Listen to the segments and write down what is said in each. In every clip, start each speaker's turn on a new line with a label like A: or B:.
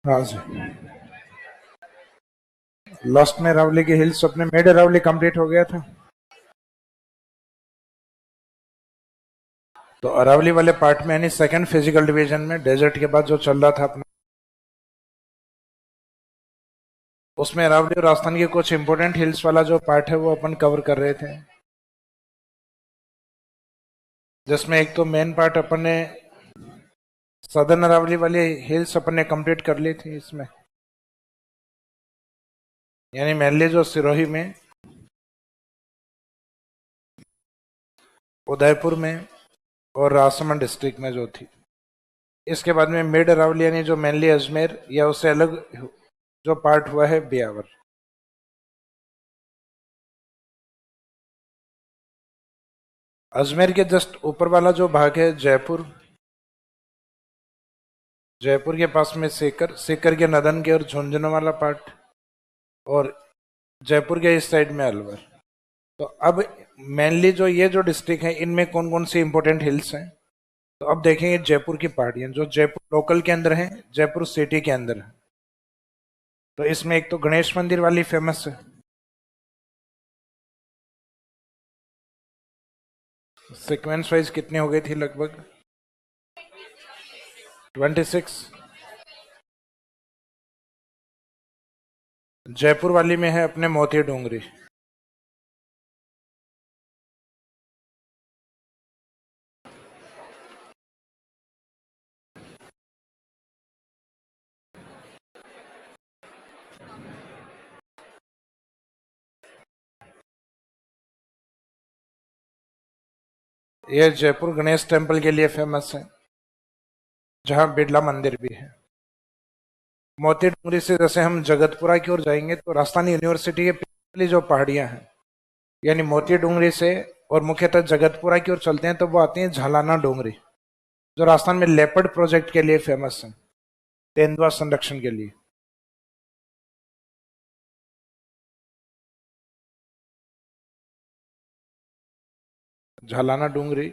A: हाँ जी। लास्ट में अरावली के हिल्स अपने मिड अरावली कंप्लीट हो गया था, तो अरावली वाले पार्ट में यानी सेकंड फिजिकल डिवीजन में डेजर्ट के बाद जो चल रहा था अपना, उसमें अरावली और राजस्थान के कुछ इंपोर्टेंट हिल्स वाला जो पार्ट है वो अपन कवर कर रहे थे, जिसमें एक तो मेन पार्ट अपन ने सदर्न अरावली वाली हिल्स अपन ने कंप्लीट कर ली थी इसमें, यानी मेनली जो सिरोही में, उदयपुर में और राजसमंद डिस्ट्रिक्ट में जो थी। इसके बाद में मिड अरावली यानी जो मेनली अजमेर या उससे अलग जो पार्ट हुआ है ब्यावर। अजमेर के जस्ट ऊपर वाला जो भाग है जयपुर, जयपुर के पास में सीकर, सीकर के नदन के और झुंझुनू वाला पार्ट, और जयपुर के इस साइड में अलवर। तो अब मेनली जो ये जो डिस्ट्रिक्ट है इनमें कौन कौन सी इंपोर्टेंट हिल्स हैं, तो अब देखेंगे जयपुर की पहाड़ियां जो जयपुर लोकल के अंदर है, जयपुर सिटी के अंदर है। तो इसमें एक तो गणेश मंदिर वाली फेमस है, सीक्वेंस वाइज कितनी हो गई थी लगभग 26। जयपुर वाली में है अपने मोती डोंगरी, यह जयपुर गणेश टेम्पल के लिए फेमस है, जहां बिरला मंदिर भी है। मोती डोंगरी से जैसे हम जगतपुरा की ओर जाएंगे तो राजस्थान यूनिवर्सिटी के पीछे जो पहाड़ियां हैं, यानी मोती डोंगरी से और मुख्यतः जगतपुरा की ओर चलते हैं तो वो आती हैं झालाना डोंगरी, जो राजस्थान में लेपर्ड प्रोजेक्ट के लिए फेमस है, तेंदुआ संरक्षण के लिए। झालाना डोंगरी,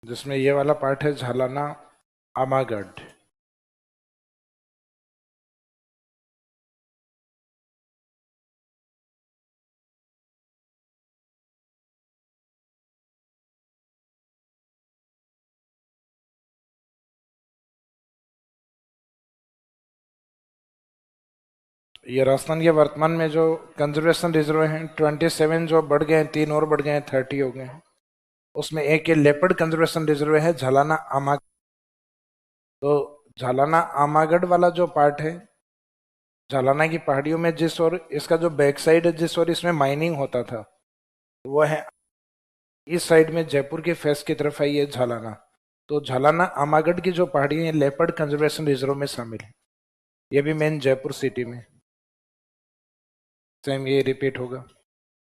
A: जिसमें ये वाला पार्ट है झालाना आमागढ़। ये राजस्थान के वर्तमान में जो कंजर्वेशन रिजर्व हैं 27 जो बढ़ गए हैं, 3 और बढ़ गए हैं, 30 हो गए हैं। उसमें एक ये लेपर्ड कंजर्वेशन रिजर्व है झालाना आमा। तो झालाना आमागढ़ वाला जो पार्ट है, झालाना की पहाड़ियों में जिस और इसका जो बैक साइड है, जिस और इसमें माइनिंग होता था, वो है इस साइड में जयपुर के फेस की तरफ है ये झालाना। तो झालाना आमागढ़ की जो पहाड़ियां हैं लेपर्ड कंजर्वेशन रिजर्व में शामिल है, ये भी मेन जयपुर सिटी में। सेम ये रिपीट होगा।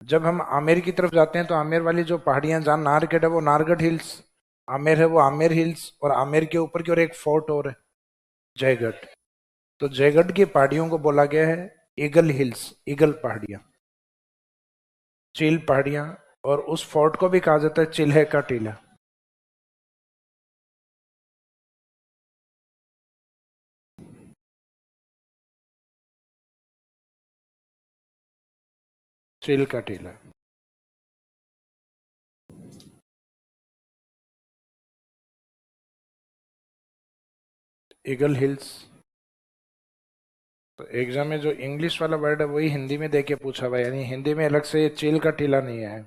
A: जब हम आमेर की तरफ जाते हैं तो आमेर वाली जो पहाड़ियां जहाँ नारगढ़ है वो नारगढ़ हिल्स, आमेर है वो आमेर हिल्स, और आमेर के ऊपर की ओर एक फोर्ट और है जयगढ़। तो जयगढ़ की पहाड़ियों को बोला गया है ईगल हिल्स, ईगल पहाड़ियां, चील पहाड़ियां, और उस फोर्ट को भी कहा जाता है चिल्हे का टीला। चील का टीला, ईगल हिल्स। तो एग्जाम में जो इंग्लिश वाला वर्ड है वही हिंदी में देके पूछा हुआ है, यानी हिंदी में अलग से ये चील का टीला नहीं है।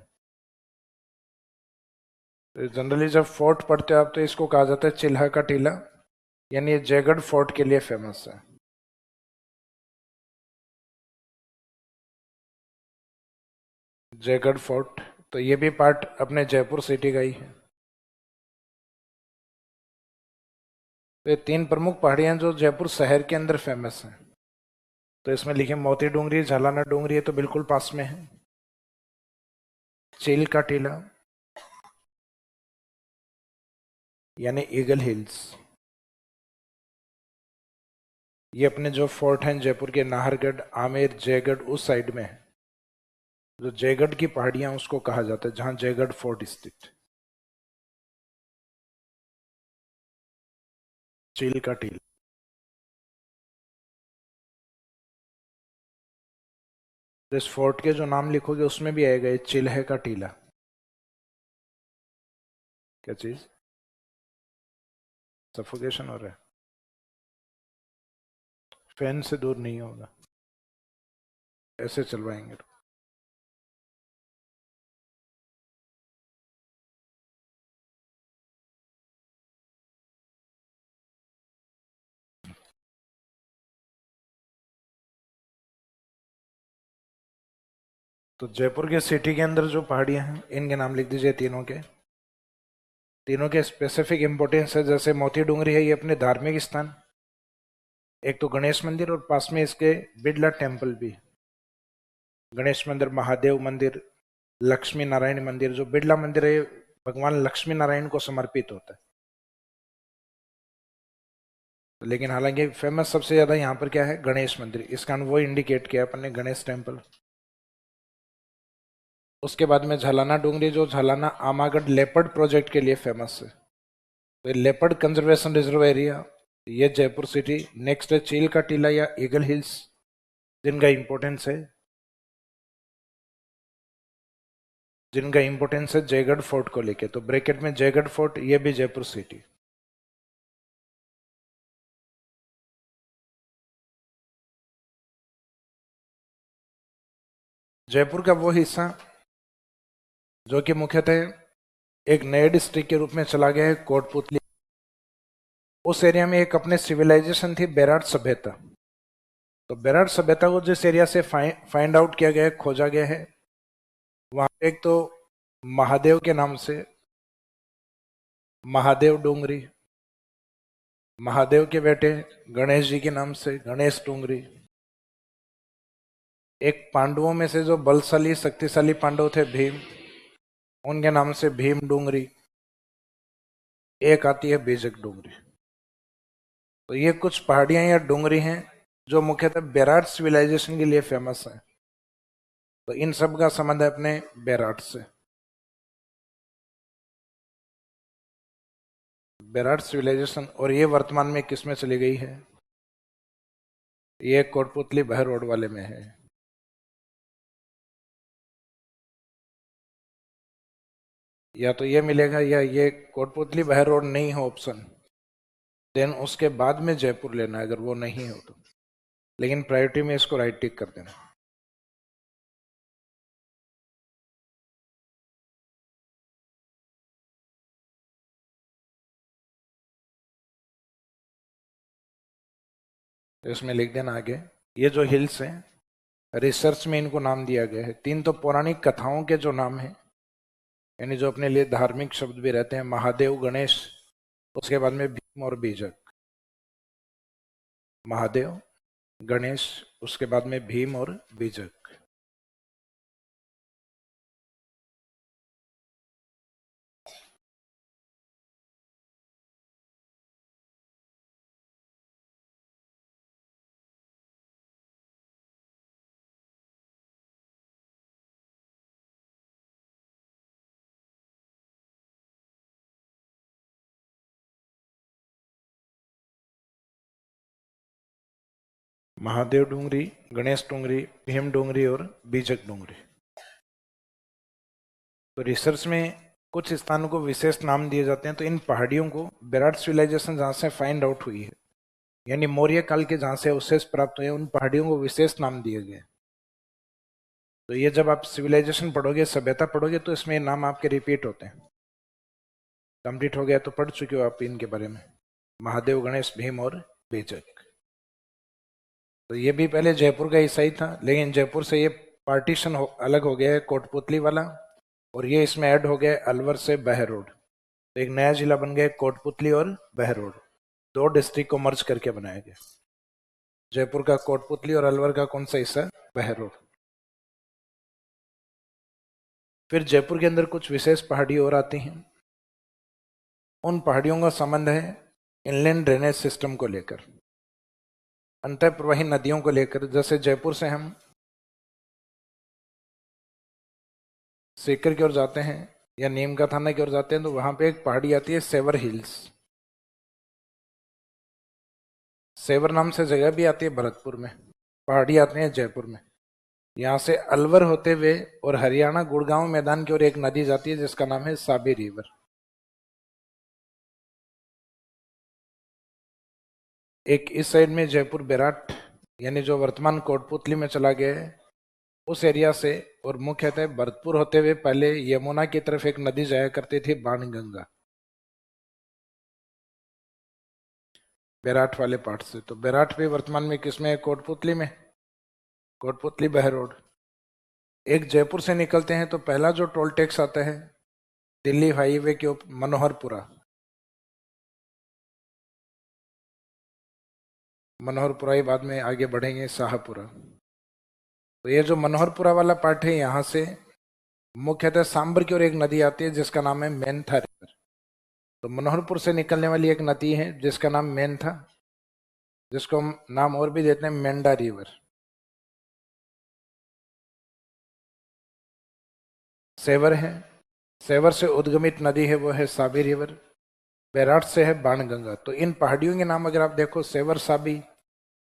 A: तो जनरली जब फोर्ट पढ़ते हो आप तो इसको कहा जाता है चिल्हा का टीला, यानी ये जयगढ़ फोर्ट के लिए फेमस है। जयगढ़ फोर्ट, तो ये भी पार्ट अपने जयपुर सिटी का ही है। तो ये 3 प्रमुख पहाड़ियां जो जयपुर शहर के अंदर फेमस हैं। तो इसमें लिखे मोती डूंगरी, झालाना डूंगरी, ये तो बिल्कुल पास में है। चील का टीला यानी ईगल हिल्स, ये अपने जो फोर्ट हैं जयपुर के नाहरगढ़, आमेर, जयगढ़ उस साइड में है। जो जयगढ़ की पहाड़ियां उसको कहा जाता है, जहां जयगढ़ फोर्ट स्थित। चील का टील। तो इस फोर्ट के जो नाम लिखोगे उसमें भी आएगा ये चिल्हे का टीला। क्या चीज? सफोकेशन हो रहा है? फैन से दूर नहीं होगा, ऐसे चलवाएंगे तो। तो जयपुर के सिटी के अंदर जो पहाड़ियां हैं इनके नाम लिख दीजिए तीनों के। तीनों के स्पेसिफिक इंपॉर्टेंस है। जैसे मोती डूंगरी है, ये अपने धार्मिक स्थान, एक तो गणेश मंदिर और पास में इसके बिड़ला टेम्पल भी। गणेश मंदिर, महादेव मंदिर, लक्ष्मी नारायण मंदिर। जो बिड़ला मंदिर है भगवान लक्ष्मी नारायण को समर्पित होता है। लेकिन हालांकि फेमस सबसे ज्यादा यहाँ पर क्या है? गणेश मंदिर। इस कारण वो इंडिकेट किया अपन ने, गणेश टेम्पल। उसके बाद में झलाना डूंगरी, जो झलाना आमागढ़ लेपर्ड प्रोजेक्ट के लिए फेमस है। तो लेपर्ड कंजर्वेशन रिजर्व एरिया, ये जयपुर सिटी। नेक्स्ट है चील का टीला या ईगल हिल्स, जिनका इंपॉर्टेंस है जयगढ़ फोर्ट को लेके। तो ब्रैकेट में जयगढ़ फोर्ट, ये भी जयपुर सिटी। जयपुर का वो हिस्सा जो कि मुख्यतः एक नए डिस्ट्रिक्ट के रूप में चला गया है, कोटपुतली। उस एरिया में एक अपने सिविलाइजेशन थी, बेराट सभ्यता। तो बेराट सभ्यता को जिस एरिया से फाइंड आउट किया गया है, खोजा गया है, वहां एक तो महादेव के नाम से महादेव डूंगरी, महादेव के बेटे गणेश जी के नाम से गणेश डूंगरी, एक पांडवों में से जो बलशाली शक्तिशाली पांडव थे भीम, उनके नाम से भीम डूंगरी, एक आती है बीजक डूंगरी। तो ये कुछ पहाड़ियां या डूंगरी हैं जो मुख्यतः बेराट सिविलाइजेशन के लिए फेमस है। तो इन सब का संबंध है अपने बेराट से। बेराट सिविलाइजेशन, और ये वर्तमान में किस में चली गई है? ये कोटपुतली बहर रोड वाले में है। या तो ये मिलेगा या ये कोटपुतली बहर रोड नहीं हो ऑप्शन, देन उसके बाद में जयपुर लेना है अगर वो नहीं हो तो। लेकिन प्रायोरिटी में इसको राइट टिक कर देना। तो इसमें लिख देना आगे, ये जो हिल्स हैं रिसर्च में इनको नाम दिया गया है। तीन तो पौराणिक कथाओं के जो नाम हैं, यानी जो अपने लिए धार्मिक शब्द भी रहते हैं, महादेव, गणेश, उसके बाद में भीम और बीजक। महादेव, गणेश, उसके बाद में भीम और बीजक। महादेव डूंगरी, गणेश डूंगरी, भीम डूंगरी और बीजक डूंगरी। तो रिसर्च में कुछ स्थानों को विशेष नाम दिए जाते हैं। तो इन पहाड़ियों को बेराट सिविलाइजेशन जहां से फाइंड आउट हुई है, यानी मौर्य काल के जहां से अवशेष प्राप्त हुए, उन पहाड़ियों को विशेष नाम दिए गए। तो ये जब आप सिविलाइजेशन पढ़ोगे, सभ्यता पढ़ोगे, तो इसमें नाम आपके रिपीट होते हैं। कंप्लीट हो गया तो पढ़ चुके हो आप इनके बारे में, महादेव, गणेश, भीम और बेचक। तो ये भी पहले जयपुर का हिस्सा ही था, लेकिन जयपुर से ये पार्टीशन अलग हो गया है, कोटपुतली वाला, और ये इसमें ऐड हो गया अलवर से बहरोड। तो एक नया जिला बन गया कोटपुतली और बहरोड, दो डिस्ट्रिक्ट को मर्ज करके बनाया गया। जयपुर का कोटपुतली और अलवर का कौन सा हिस्सा? बहरोड। फिर जयपुर के अंदर कुछ विशेष पहाड़ी और आती हैं। उन पहाड़ियों का संबंध है इनलैंड ड्रेनेज सिस्टम को लेकर। अंतः प्रवाही नदियों को लेकर, जैसे जयपुर से हम सीकर की ओर जाते हैं या नीम का थाना की ओर जाते हैं तो वहां पे एक पहाड़ी आती है सेवर हिल्स। सेवर नाम से जगह भी आती है भरतपुर में, पहाड़ी आते हैं जयपुर में। यहाँ से अलवर होते हुए और हरियाणा गुड़गांव मैदान की ओर एक नदी जाती है जिसका नाम है साबी रिवर। एक इस साइड में जयपुर बैराट, यानी जो वर्तमान कोटपुतली में चला गया है उस एरिया से, और मुख्यतः भरतपुर होते हुए पहले यमुना की तरफ एक नदी जाया करती थी बाणगंगा, बैराट वाले पार्ट से। तो बैराट भी वर्तमान में किसमें है? कोटपुतली में, कोटपुतली बहरोड। एक जयपुर से निकलते हैं तो पहला जो टोल टैक्स आता है दिल्ली हाईवे के ऊपर मनोहरपुरा, मनोहरपुरा ही बाद में आगे बढ़ेंगे शाहपुरा। तो ये जो मनोहरपुरा वाला पार्ट है यहाँ से मुख्यतः सांबर की ओर एक नदी आती है जिसका नाम है मेंथा रिवर। तो मनोहरपुर से निकलने वाली एक नदी है जिसका नाम मेंथा, जिसको हम नाम और भी देते हैं मेंढा रिवर। सेवर है, सेवर से उद्गमित नदी है वो है साबी रिवर। बैराट से है बाणगंगा। तो इन पहाड़ियों के नाम अगर आप देखो, सेवर साबी,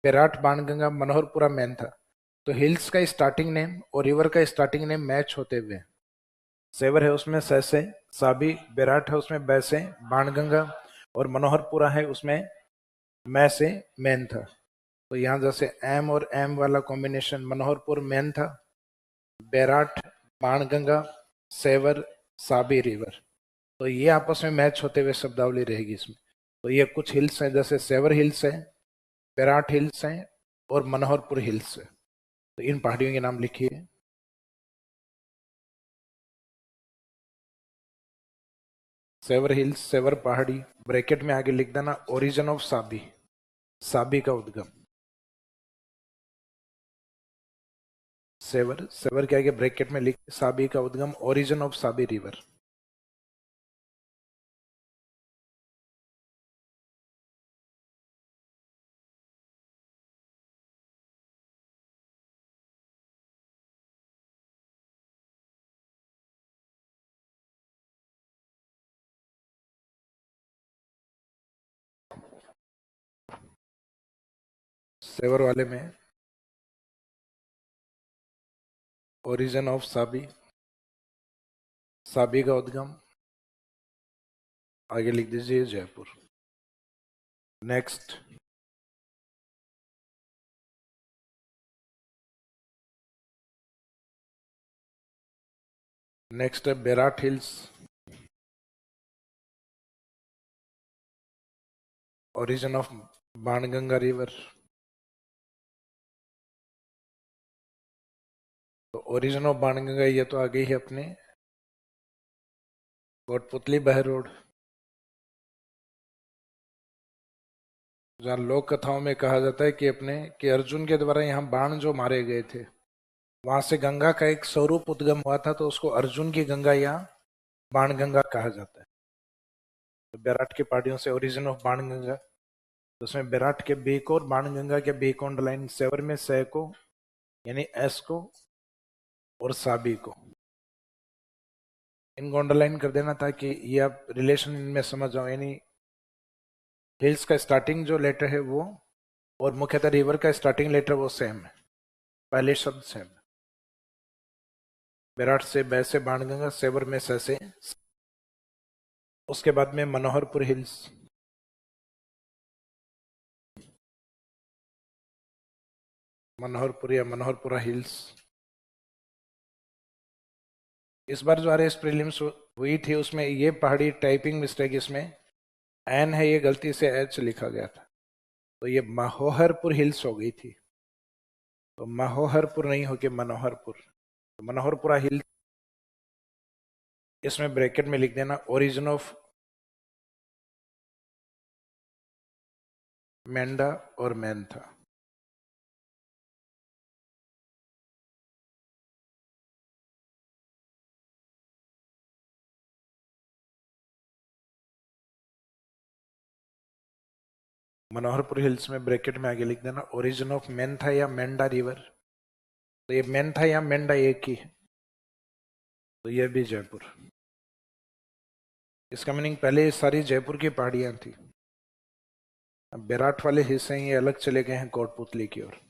A: बैराट बाणगंगा, मनोहरपुरा मेंथा, तो हिल्स का स्टार्टिंग नेम और रिवर का स्टार्टिंग नेम मैच होते हुए। सेवर है उसमें स से, साबी, बैराट है उसमें बै से, बाणगंगा और मनोहरपुरा है उसमें मैं से मैन था। तो यहाँ जैसे एम और एम वाला कॉम्बिनेशन, मनोहरपुर मैन था, बैराट बाणगंगा, सेवर साबी रिवर, तो ये आपस में मैच होते हुए शब्दावली रहेगी इसमें। तो ये कुछ हिल्स हैं, जैसे सेवर हिल्स है, बैराट हिल्स हैं और मनोहरपुर हिल्स है। तो इन पहाड़ियों के नाम लिखिए। सेवर हिल्स, सेवर पहाड़ी, ब्रैकेट में आगे लिख देना ओरिजिन ऑफ साबी, साबी का उद्गम। सेवर, सेवर के आगे ब्रैकेट में लिख साबी का उद्गम, origin of Sabi river. Sewar वाले में ओरिजिन ऑफ साबी, साबी का उद्गम, आगे लिख दीजिए जयपुर। नेक्स्ट, नेक्स्ट है Bairat hills, origin of Banganga river. तो ओरिजिन ऑफ बाणगंगा ये तो आ गई है अपने कोटपुतली बहरोड, जहाँ लोक कथाओं में कहा जाता है कि अपने कि अर्जुन के द्वारा यहाँ बाण जो मारे गए थे वहां से गंगा का एक स्वरूप उद्गम हुआ था, तो उसको अर्जुन की गंगा या बाणगंगा कहा जाता है। तो बैराट की पहाड़ियों से ओरिजिन ऑफ बाणगंगा, तो उसमें बैराट के बी को और बाणगंगा के बी को अंडरलाइन, सेवर में से को यानी एस को और साबी को, इनको अंडरलाइन कर देना ताकि ये आप रिलेशन इनमें समझ जाओ। यानी हिल्स का स्टार्टिंग जो लेटर है वो और मुख्यतः रिवर का स्टार्टिंग लेटर वो सेम है, पहले शब्द सेम है। बैराट से बै से बाणगंगा, सेवर में से, उसके बाद में मनोहरपुर हिल्स, मनोहरपुर या मनोहरपुरा हिल्स। इस बार जो आरएस प्रीलिम्स हुई थी उसमें ये पहाड़ी टाइपिंग मिस्टेक, इसमें एन है ये गलती से एच लिखा गया था, तो ये महोहरपुर हिल्स हो गई थी। तो महोहरपुर नहीं हो के मनोहरपुर, तो मनोहरपुरा हिल्स, इसमें ब्रैकेट में लिख देना ओरिजिन ऑफ मेंढा और मैंथा। मनोहरपुर हिल्स में ब्रैकेट में आगे लिख देना ओरिजिन ऑफ मेंथा या मेंढा रिवर। तो ये मेंथा या मेंढा एक ही है, तो ये भी जयपुर। इसका मीनिंग पहले ये सारी जयपुर की पहाड़ियां थी, अब बैराट वाले हिस्से ये अलग चले गए हैं कोटपुतली की ओर।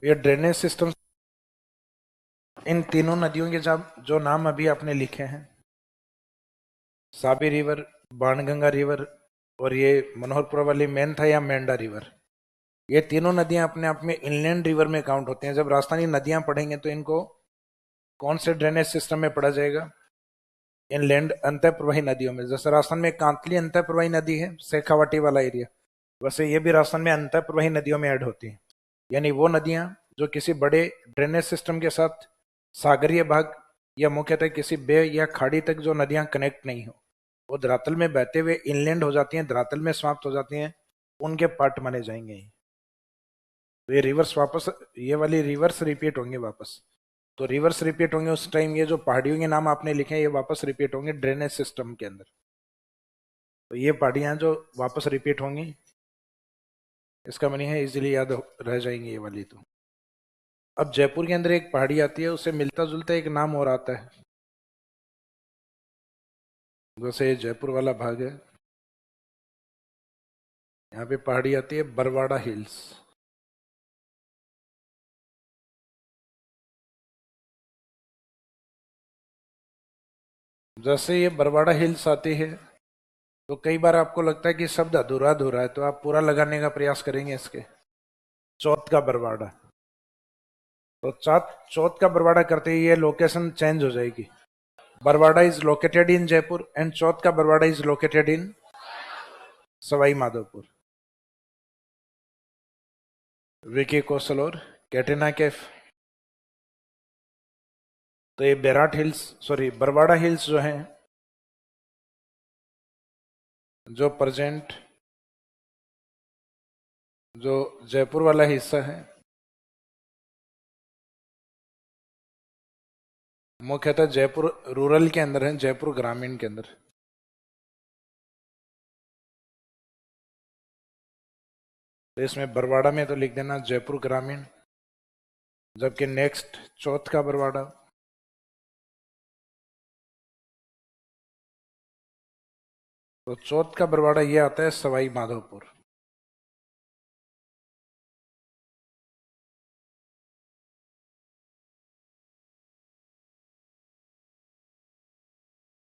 A: ये ड्रेनेज सिस्टम, इन तीनों नदियों के जो नाम अभी आपने लिखे हैं, साबी रिवर, बाणगंगा रिवर और ये मनोहरपुर वाली मेंथा या मेंढा रिवर, ये तीनों नदियां अपने आप में इनलैंड रिवर में काउंट होती हैं। जब राजस्थानी नदियां पढ़ेंगे तो इनको कौन से ड्रेनेज सिस्टम में पढ़ा जाएगा? इनलैंड अंतःप्रवाही नदियों में। जैसे राजस्थान में कांतली अंतःप्रवाही नदी है, शेखावाटी वाला एरिया, वैसे ये भी राजस्थान में अंतःप्रवाही नदियों में ऐड होती है। यानी वो नदियां जो किसी बड़े ड्रेनेज सिस्टम के साथ सागरीय भाग या मुख्यतः किसी बे या खाड़ी तक जो नदियां कनेक्ट नहीं हो, वो धरातल में बहते हुए इनलैंड हो जाती हैं, धरातल में समाप्त हो जाती हैं, उनके पार्ट माने जाएंगे। तो ये रिवर्स वापस, ये वाली रिवर्स रिपीट होंगे वापस। तो रिवर्स रिपीट होंगे उस टाइम ये जो पहाड़ियों के नाम आपने लिखे हैं ये वापस रिपीट होंगे ड्रेनेज सिस्टम के अंदर। तो ये पहाड़ियां जो वापस रिपीट होंगी, इसका मीनिंग है इजीली याद रह जाएंगी ये वाली। तो अब जयपुर के अंदर एक पहाड़ी आती है, उससे मिलता जुलता एक नाम और आता है। जैसे जयपुर वाला भाग है, यहाँ पे पहाड़ी आती है बरवाड़ा हिल्स। जैसे ये बरवाड़ा हिल्स आती है तो कई बार आपको लगता है कि शब्द अधूरा अधूरा है, तो आप पूरा लगाने का प्रयास करेंगे इसके। चौथ का बरवाड़ा, तो चौथ का बरवाड़ा करते ही ये लोकेशन चेंज हो जाएगी। Barwara is located in Jaipur and Chauth ka Barwara is located in Sawai Madhopur. Vicky Kaushal और कैटरीना कैफ। तो ये Bairat hills, sorry Barwara hills जो है, जो प्रेजेंट जो जयपुर वाला हिस्सा है, मुख्यतः जयपुर रूरल के अंदर है, जयपुर ग्रामीण के अंदर। तो इसमें बरवाड़ा में तो लिख देना जयपुर ग्रामीण, जबकि नेक्स्ट चौथ का बरवाड़ा, तो चौथ का बरवाड़ा ये आता है सवाई माधोपुर।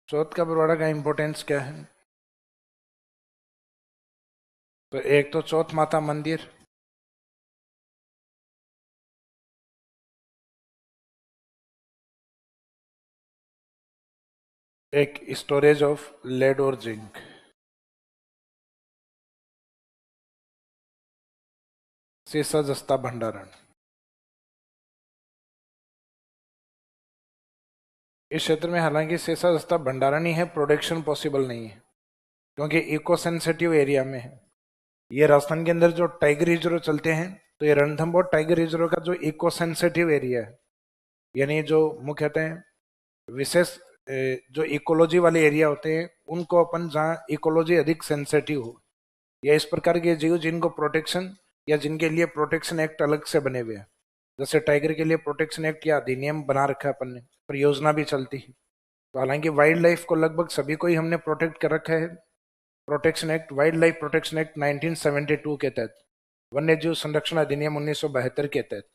A: चौथ का बरवाड़ा का इंपॉर्टेंस क्या है? तो एक तो चौथ माता मंदिर, एक स्टोरेज ऑफ लेड और जिंक, सीसा जस्ता भंडारण। इस क्षेत्र में हालांकि सीसा जस्ता भंडारण ही है, प्रोडक्शन पॉसिबल नहीं है क्योंकि इको सेंसिटिव एरिया में है। ये राजस्थान के अंदर जो टाइगर रिजर्व चलते हैं, तो ये रणथंभौर टाइगर रिजर्व का जो इको सेंसिटिव एरिया है, यानी जो मुख्यतः विशेष जो इकोलॉजी वाले एरिया होते हैं, उनको अपन जहाँ इकोलॉजी अधिक सेंसिटिव हो, या इस प्रकार के जीव जिनको प्रोटेक्शन या जिनके लिए प्रोटेक्शन एक्ट अलग से बने हुए हैं, जैसे टाइगर के लिए प्रोटेक्शन एक्ट या अधिनियम बना रखा है अपन ने, परियोजना भी चलती है। तो हालांकि वाइल्ड लाइफ को लगभग सभी को ही हमने प्रोटेक्ट कर रखा है protection act, wild life protection act 1972 के तहत, वन्य जीव संरक्षण अधिनियम 1972 के तहत।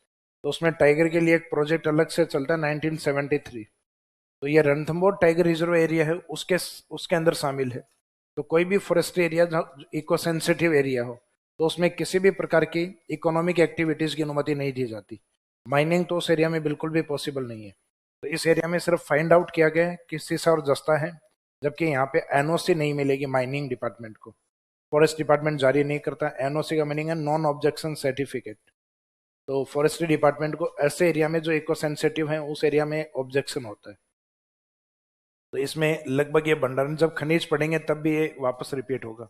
A: तो उसमें टाइगर के लिए एक प्रोजेक्ट अलग से चलता है 1973। तो ये रणथंभौर टाइगर रिजर्व एरिया है, उसके अंदर शामिल है। तो कोई भी फॉरेस्ट्री एरिया जहाँ इको सेंसिटिव एरिया हो, तो उसमें किसी भी प्रकार की इकोनॉमिक एक्टिविटीज की अनुमति नहीं दी जाती। माइनिंग तो उस एरिया में बिल्कुल भी पॉसिबल नहीं है। तो इस एरिया में सिर्फ फाइंड आउट किया गया है कि सीसा और जस्ता है, जबकि यहाँ पे एनओसी नहीं मिलेगी माइनिंग डिपार्टमेंट को, फॉरेस्ट डिपार्टमेंट जारी नहीं करता। एनओसी का मीनिंग है नॉन ऑब्जेक्शन सर्टिफिकेट। तो फॉरेस्ट्री डिपार्टमेंट को ऐसे एरिया में जो इको सेंसिटिव है उस एरिया में ऑब्जेक्शन होता है। तो इसमें लगभग ये भंडारण जब खनिज पड़ेंगे तब भी ये वापस रिपीट होगा।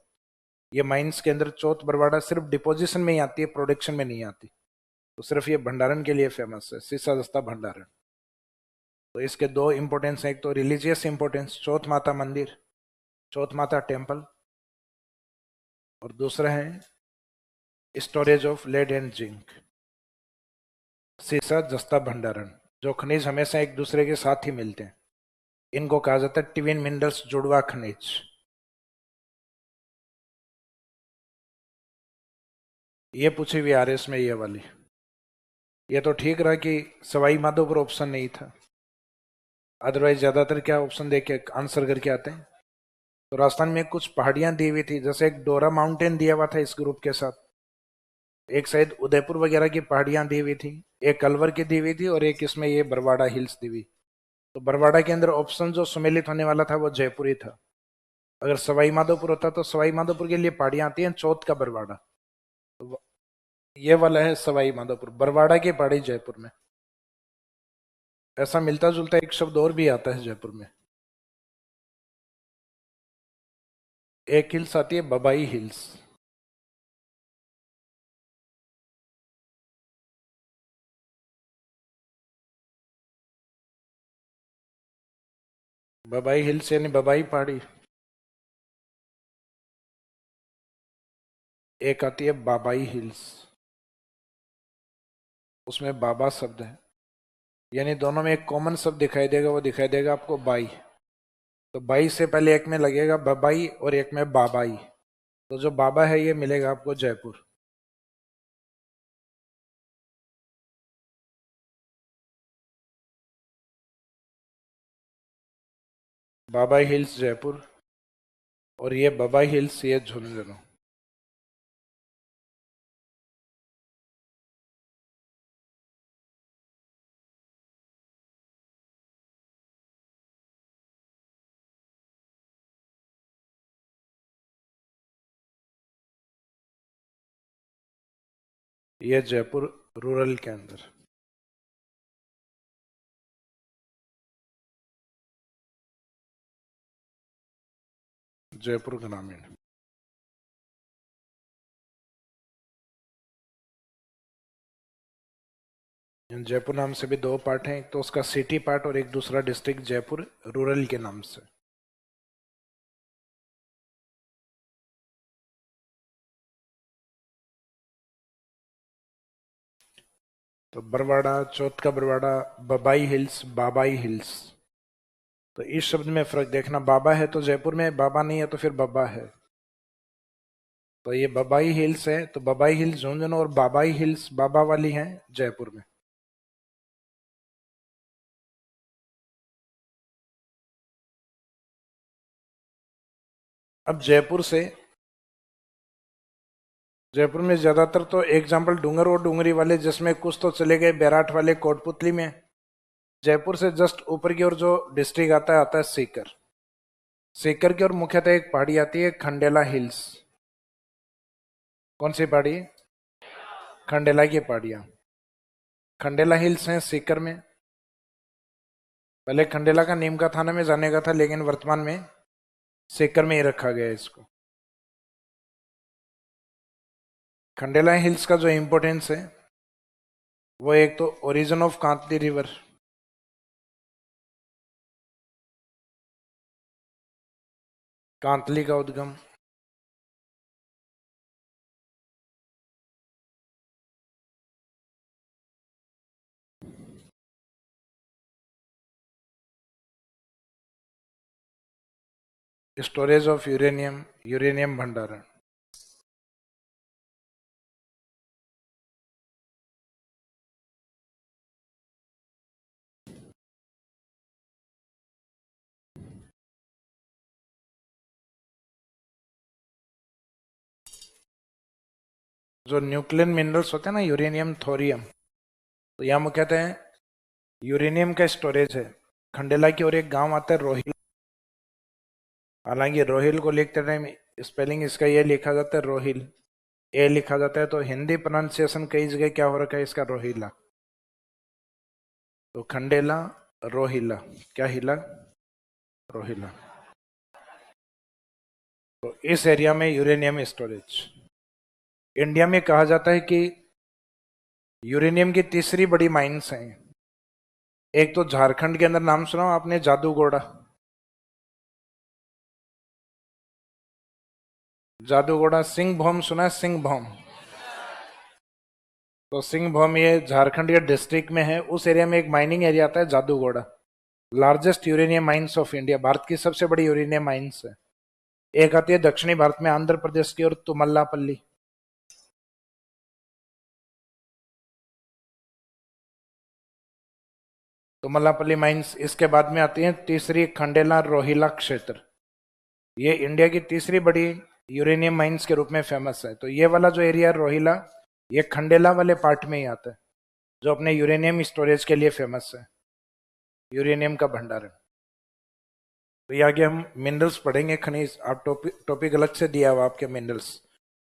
A: ये माइंस के अंदर चौथ बरवाड़ा सिर्फ डिपोजिशन में ही आती है, प्रोडक्शन में नहीं आती, तो सिर्फ ये भंडारण के लिए फेमस है, सीसा दस्ता भंडारण। तो इसके दो इंपोर्टेंस हैं, एक तो रिलीजियस इंपोर्टेंस, चौथ माता मंदिर, चौथ माता टेम्पल, और दूसरा है storage of lead and zinc, सीसा जस्ता भंडारण, जो खनिज हमेशा एक दूसरे के साथ ही मिलते हैं, इनको कहा जाता है ट्विन मिनरल्स, जुड़वा खनिज। ये पूछी हुई आरएस में ये वाली। ये तो ठीक रहा कि सवाई माधोपुर ऑप्शन नहीं था, अदरवाइज ज्यादातर क्या ऑप्शन दे के आंसर करके आते हैं। तो राजस्थान में कुछ पहाड़ियां दी हुई थी, जैसे एक डोरा माउंटेन दिया हुआ था इस ग्रुप के साथ, एक शायद उदयपुर वगैरह की पहाड़ियां दी हुई थी, एक अलवर की दी हुई थी, और एक इसमें ये बरवाड़ा हिल्स दी हुई। तो बरवाड़ा के अंदर ऑप्शन जो सुमेलित होने वाला था वो जयपुर ही था। अगर सवाई माधोपुर होता तो सवाई माधोपुर के लिए पहाड़ियां आती हैं, चौथ का बरवाड़ा, तो ये वाला है सवाई माधोपुर, बरवाड़ा की पहाड़ी जयपुर में। ऐसा मिलता जुलता एक शब्द और भी आता है जयपुर में, एक हिल्स आती है बबाई हिल्स। बबाई हिल्स यानी बबाई पहाड़ी। एक आती है बाबाई हिल्स, उसमें बाबा शब्द है, यानी दोनों में एक कॉमन शब्द दिखाई देगा, वो दिखाई देगा आपको बाई। तो बाई से पहले एक में लगेगा बबाई और एक में बाबाई, तो जो बाबा है ये मिलेगा आपको जयपुर। बाबाई हिल्स जयपुर, और ये बबाई हिल्स ये झुंझुनू। ये जयपुर रूरल के अंदर। जयपुर ग्रामीण। जयपुर नाम से भी दो पार्ट हैं, एक तो उसका सिटी पार्ट और एक दूसरा डिस्ट्रिक्ट जयपुर रूरल के नाम से। तो बरवाड़ा, चौथ का बरवाड़ा, बबाई हिल्स, बाबाई हिल्स। तो इस शब्द में फर्क देखना, बाबा है तो जयपुर में, बाबा नहीं है तो फिर बब्बा है। तो ये बबाई हिल्स है, तो बबाई हिल्स झुंझुनू, और बाबाई हिल्स बाबा वाली है जयपुर में। अब जयपुर में ज्यादातर तो एग्जाम्पल डूंगर और डूंगरी वाले, जिसमें कुछ तो चले गए बैराट वाले कोटपुतली में। जयपुर से जस्ट ऊपर की ओर जो डिस्ट्रिक्ट आता है सीकर। सीकर की ओर मुख्यतः एक पहाड़ी आती है खंडेला हिल्स। कौन सी पहाड़ी? खंडेला की पहाड़ियां, खंडेला हिल्स हैं सीकर में। पहले खंडेला का नीम का थाना में जाने का था, लेकिन वर्तमान में सीकर में ही रखा गया है इसको। खंडेला हिल्स का जो इंपोर्टेंस है, वो एक तो origin of Kantli river, Kantli का उद्गम, स्टोरेज ऑफ यूरेनियम, यूरेनियम भंडारण। जो न्यूक्लियर मिनरल्स होते हैं ना, यूरेनियम, थोरियम, तो यहाँ मुख्यतः यूरेनियम का स्टोरेज है। खंडेला की ओर एक गांव आता है रोहिल, हालांकि रोहिल को लिखते टाइम स्पेलिंग इसका ये लिखा जाता है रोहिल, ए लिखा जाता है, तो हिंदी प्रोनाउंसिएशन कई जगह क्या हो रखा है इसका, रोहिला। तो खंडेला, रोहिला, क्या हिला, रोहिला। तो इस एरिया में यूरेनियम स्टोरेज। इंडिया में कहा जाता है कि यूरेनियम की तीसरी बड़ी माइंस हैं। एक तो झारखंड के अंदर, नाम सुना हो आपने, जादूगोड़ा। जादूगोड़ा। सिंह भौम सुना है? सिंह भौम। तो सिंह भौम ये झारखंड के डिस्ट्रिक्ट में है। उस एरिया में एक माइनिंग एरिया आता है Jaduguda. Largest uranium mines of India, Bharat की सबसे बड़ी यूरेनियम माइंस है। एक आती है दक्षिणी भारत में आंध्र प्रदेश की, और तुमल्लापल्ली। तुमल्लापल्ली माइंस। इसके बाद में आती है तीसरी, खंडेला रोहिला क्षेत्र। ये इंडिया की तीसरी बड़ी यूरेनियम माइंस के रूप में फेमस है। तो ये वाला जो एरिया है रोहिला, ये खंडेला वाले पार्ट में ही आता है, जो अपने यूरेनियम स्टोरेज के लिए फेमस है, यूरेनियम का भंडारण। तो ये आगे हम मिनरल्स पढ़ेंगे, खनिज। आप टॉपिक अलग से दिया हुआ आपके मिनरल्स,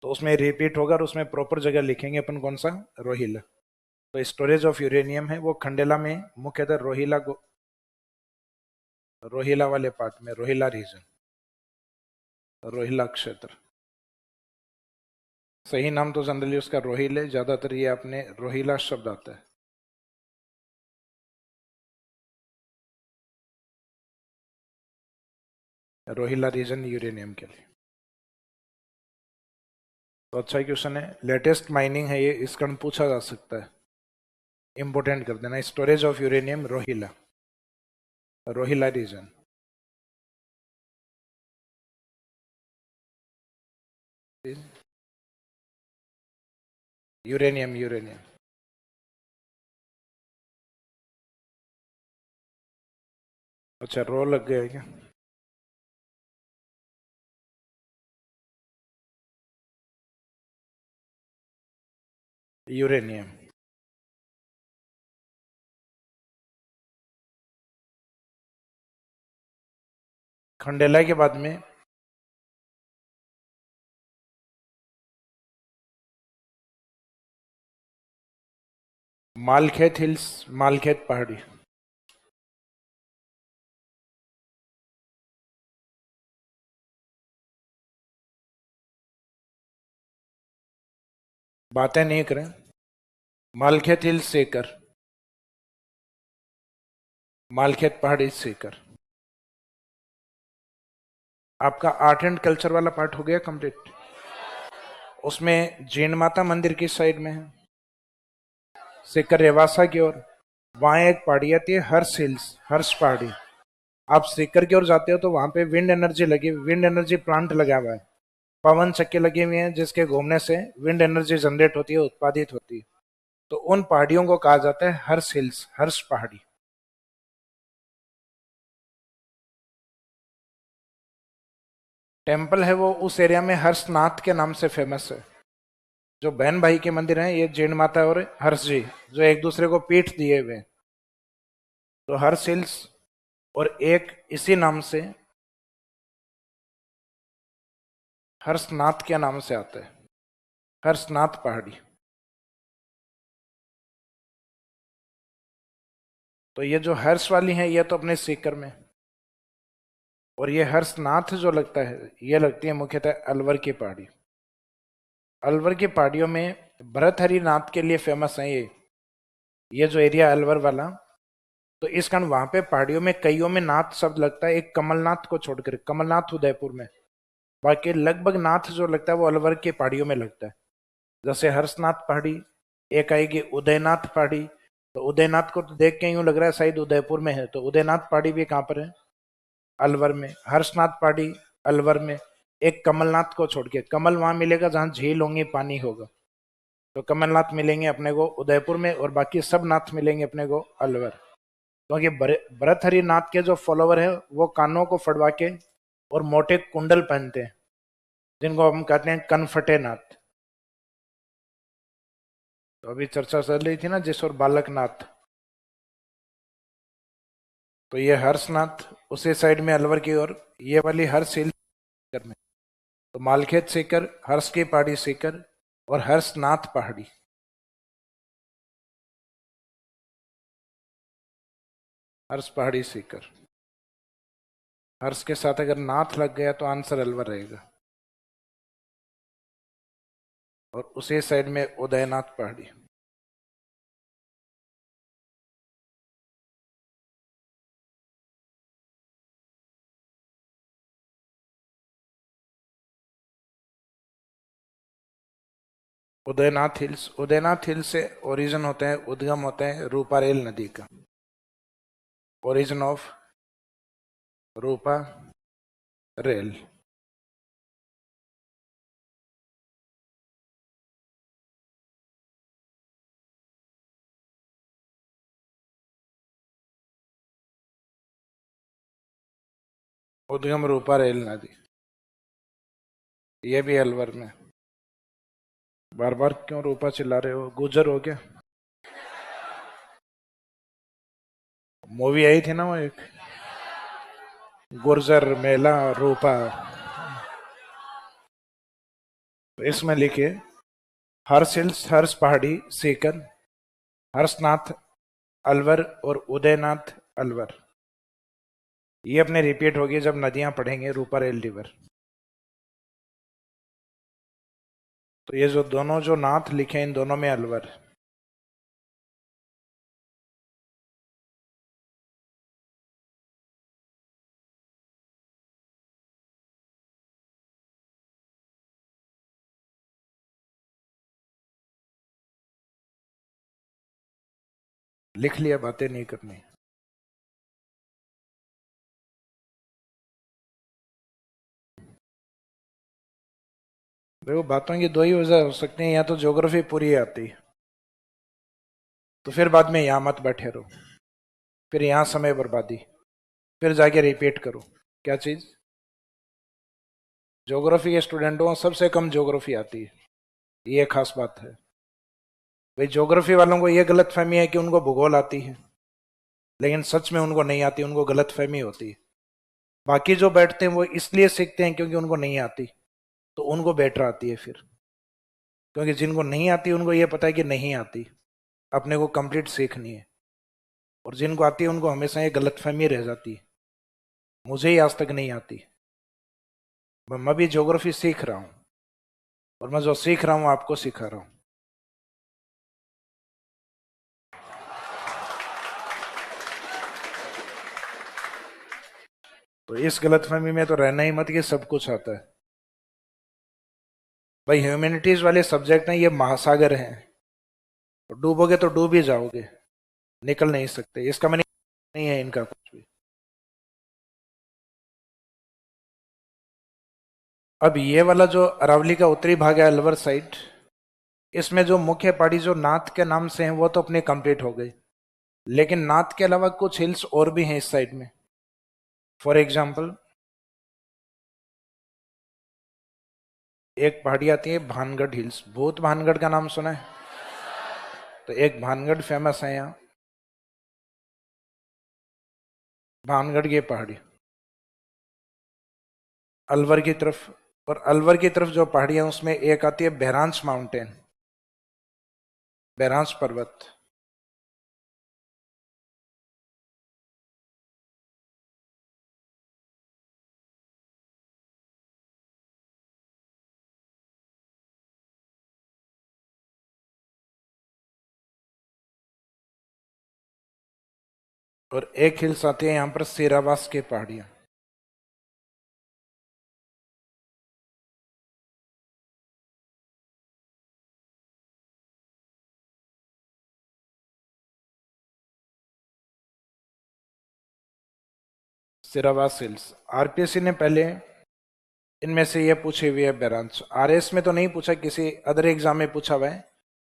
A: तो उसमें रिपीट होगा और उसमें प्रॉपर जगह लिखेंगे अपन कौन सा, रोहिला। तो स्टोरेज ऑफ यूरेनियम है वो खंडेला में, मुख्यतः रोहिला वाले पार्ट में, रोहिला रीजन, रोहिला क्षेत्र। सही नाम तो जनरली उसका रोहिल है, ज्यादातर ये आपने रोहिला शब्द आता है। रोहिला रीजन यूरेनियम के लिए। तो अच्छा क्वेश्चन है, लेटेस्ट माइनिंग है ये, इसका पूछा जा सकता है, इंपोर्टेंट कर देना। Storage of uranium Rohila, Rohila region. Uranium, uranium. अच्छा, रो लग गया है क्या? यूरेनियम। खंडेला के बाद में मालखेत हिल्स, मालखेत पहाड़ी। बातें नहीं करें। मालखेत हिल्स सेकर, मालखेत पहाड़ी सेकर। आपका आर्ट एंड कल्चर वाला पार्ट हो गया कंप्लीट। उसमें जैन माता मंदिर की साइड में है, सीकर रेवासा की ओर। वहां एक पहाड़ी आती है हर्ष हिल्स, हर्ष पहाड़ी। आप सीकर की ओर जाते हो तो वहां पे विंड एनर्जी लगी, विंड एनर्जी प्लांट लगा हुआ है, पवन चक्के लगे हुए हैं, जिसके घूमने से विंड एनर्जी जनरेट होती है, उत्पादित होती है। तो उन पहाड़ियों को कहा जाता है हर्ष हिल्स, हर्ष पहाड़ी। टेम्पल है वो उस एरिया में हर्षनाथ के नाम से फेमस है। जो बहन भाई के मंदिर हैं, ये जैन माता और हर्ष जी, जो एक दूसरे को पीठ दिए हुए हैं। तो हर्ष हिल्स, और एक इसी नाम से हर्षनाथ के नाम से आता है, हर्षनाथ पहाड़ी। तो ये जो हर्ष वाली है ये तो अपने सीकर में, और ये हर्षनाथ जो लगता है ये लगती है मुख्यतः अलवर की पहाड़ी। अलवर की पहाड़ियों में भरतहरि नाथ के लिए फेमस है ये जो एरिया अलवर वाला। तो इस कारण वहां पे पहाड़ियों में कईयों में नाथ शब्द लगता है, एक कमलनाथ को छोड़कर, कमलनाथ उदयपुर में। बाकी लगभग नाथ जो लगता है वो अलवर की पहाड़ियों में लगता है। जैसे हर्षनाथ पहाड़ी, एक आएगी उदयनाथ पहाड़ी। तो उदयनाथ को तो देख के यूं लग रहा है शायद उदयपुर में है, तो उदयनाथ पहाड़ी भी कहाँ पर है, अलवर में। हर्षनाथ पहाड़ी अलवर में। एक कमलनाथ को छोड़ के, कमल वहां मिलेगा जहां झील होंगी, पानी होगा, तो कमलनाथ मिलेंगे अपने को उदयपुर में, और बाकी सब नाथ मिलेंगे अपने को अलवर। क्योंकि भरतहरि नाथ के जो फॉलोवर है वो कानों को फड़वा के और मोटे कुंडल पहनते हैं, जिनको हम कहते हैं कनफटे नाथ। तो अभी चर्चा चल रही थी ना जिस और बालकनाथ, तो ये हर्षनाथ उसी साइड में अलवर की ओर, ये वाली हर्ष हिल में। तो मालखेत सीकर, हर्ष की पहाड़ी सीकर, और हर्षनाथ पहाड़ी। हर्ष पहाड़ी सीकर। हर्ष के साथ अगर नाथ लग गया तो आंसर अलवर रहेगा। और उसी साइड में उदयनाथ पहाड़ी। उदयनाथ हिल्स से ओरिजिन होते हैं, उद्गम होते हैं रूपारेल नदी का। Origin of Rupa rail. उद्गम रूपा रेल नदी, ये भी अलवर में। बार बार क्यों रूपा चिल्ला रहे हो, गुजर हो क्या? मूवी आई थी ना वो एक, गुर्जर मेला रूपा। तो इसमें लिखिए हर्ष हिल्स, हर्ष पहाड़ी सीकर, हर्षनाथ अलवर और उदयनाथ अलवर। ये अपने रिपीट होगी जब नदियां पढ़ेंगे रूपा रेल रिवर। तो ये जो दोनों जो नाथ लिखे इन दोनों में अलवर। लिख लिया, बातें नहीं करनी। देखो बातों की दो ही वजह हो सकती है, या तो ज्योग्राफी पूरी आती है तो फिर बाद में यहां मत बैठे रहो, फिर यहां समय बर्बादी, फिर जाके रिपीट करो। क्या चीज? ज्योग्राफी के स्टूडेंटों को सबसे कम ज्योग्राफी आती है, ये खास बात है भाई। ज्योग्राफी वालों को ये गलत फहमी है कि उनको भूगोल आती है, लेकिन सच में उनको नहीं आती, उनको गलत फहमी होती है। बाकी जो बैठते हैं वो इसलिए सीखते हैं क्योंकि उनको नहीं आती, तो उनको बेटर आती है फिर। क्योंकि जिनको नहीं आती उनको ये पता है कि नहीं आती, अपने को कंप्लीट सीखनी है। और जिनको आती है उनको हमेशा ये गलतफहमी रह जाती है, मुझे ही आज तक नहीं आती। मैं भी ज्योग्राफी सीख रहा हूँ, और मैं जो सीख रहा हूँ आपको सिखा रहा हूँ। तो इस गलतफहमी में तो रहना ही मत कि सब कुछ आता है। भाई ह्यूमैनिटीज वाले सब्जेक्ट हैं, ये महासागर हैं, तो डूबोगे तो डूब ही जाओगे, निकल नहीं सकते। इसका मतलब नहीं है इनका कुछ भी। अब ये वाला जो अरावली का उत्तरी भाग है अलवर साइड, इसमें जो मुख्य पहाड़ी जो नाथ के नाम से हैं वो तो अपने कंप्लीट हो गई, लेकिन नाथ के अलावा कुछ हिल्स और भी हैं इस साइड में। फॉर एग्जाम्पल एक पहाड़ी आती है भानगढ़ हिल्स, भूत भानगढ़ का नाम सुना है? तो एक भानगढ़ फेमस है यहाँ, भानगढ़ की पहाड़ी अलवर की तरफ। और अलवर की तरफ जो पहाड़ियां उसमें एक आती है बहरांच माउंटेन, बहरांच पर्वत। और एक हिल्स आती है यहाँ पर सीरावास की पहाड़ियां। सीरावास हिल्स आरपीएससी ने पहले इनमें से ये पूछे हुए है बहरांच। आरएस में तो नहीं पूछा, किसी अदर एग्जाम में पूछा हुआ है,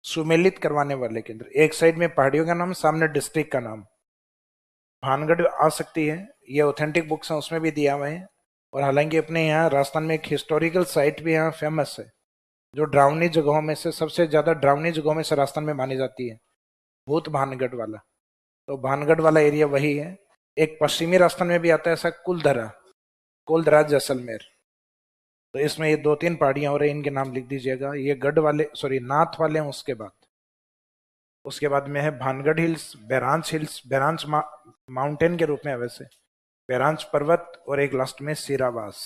A: सुमेलित करवाने वाले के अंदर एक साइड में पहाड़ियों का नाम, सामने डिस्ट्रिक्ट का नाम। भानगढ़ आ सकती है, ये ऑथेंटिक बुक्स हैं उसमें भी दिया हुआ है। और हालांकि अपने यहाँ राजस्थान में एक हिस्टोरिकल साइट भी यहाँ फेमस है, जो डरावनी जगहों में से, सबसे ज्यादा डरावनी जगहों में से राजस्थान में मानी जाती है, भूत भानगढ़ वाला। तो भानगढ़ वाला एरिया वही है। एक पश्चिमी राजस्थान में भी आता है ऐसा, कुलधरा, कुलधरा जैसलमेर। तो इसमें ये दो तीन पहाड़ियां हो रही हैं, इनके नाम लिख दीजिएगा। ये गढ़ वाले, सॉरी नाथ वाले हैं। उसके बाद में है भानगढ़ हिल्स, बैरांच हिल्स, बैरांच माउंटेन के रूप में है वैसे, बैरांच पर्वत, और एक लास्ट में सीरावास।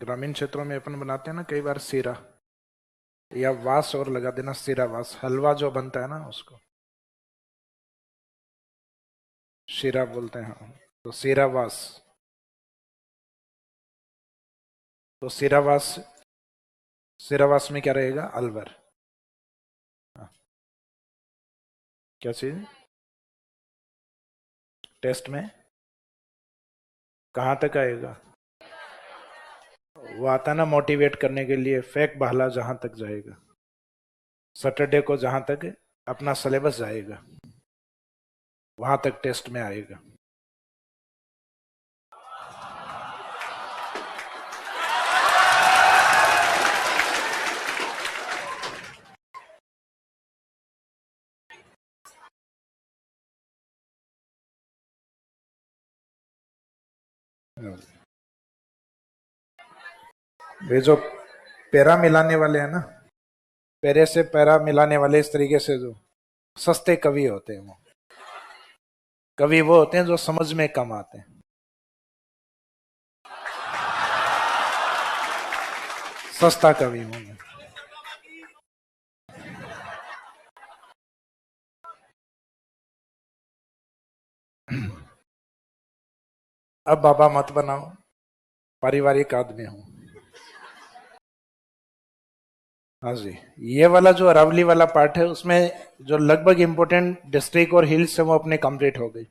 A: ग्रामीण क्षेत्रों में अपन बनाते हैं ना कई बार सीरा, या वास और लगा देना, सीरा वास, हलवा जो बनता है ना उसको शीरा बोलते हैं। हाँ, तो सीरा वास, तो सीरावास, सीरावास में क्या रहेगा? अलवर। हाँ, क्या चीज? टेस्ट में कहाँ तक आएगा? वो आता ना मोटिवेट करने के लिए, फेक बहला जहां तक जाएगा, सैटरडे को जहां तक अपना सिलेबस जाएगा वहां तक टेस्ट में आएगा। ये जो पैरा मिलाने वाले हैं ना, पैरे से पैरा मिलाने वाले, इस तरीके से जो सस्ते कवि होते हैं, वो कवि वो होते हैं जो समझ में कम आते हैं। सस्ता कवि हूं मैं। अब बाबा मत बनाओ, पारिवारिक आदमी हूं। हाँ जी, ये वाला जो अरावली वाला पार्ट है उसमें जो लगभग इंपोर्टेंट डिस्ट्रिक्ट और हिल्स है वो अपने कंप्लीट हो गई।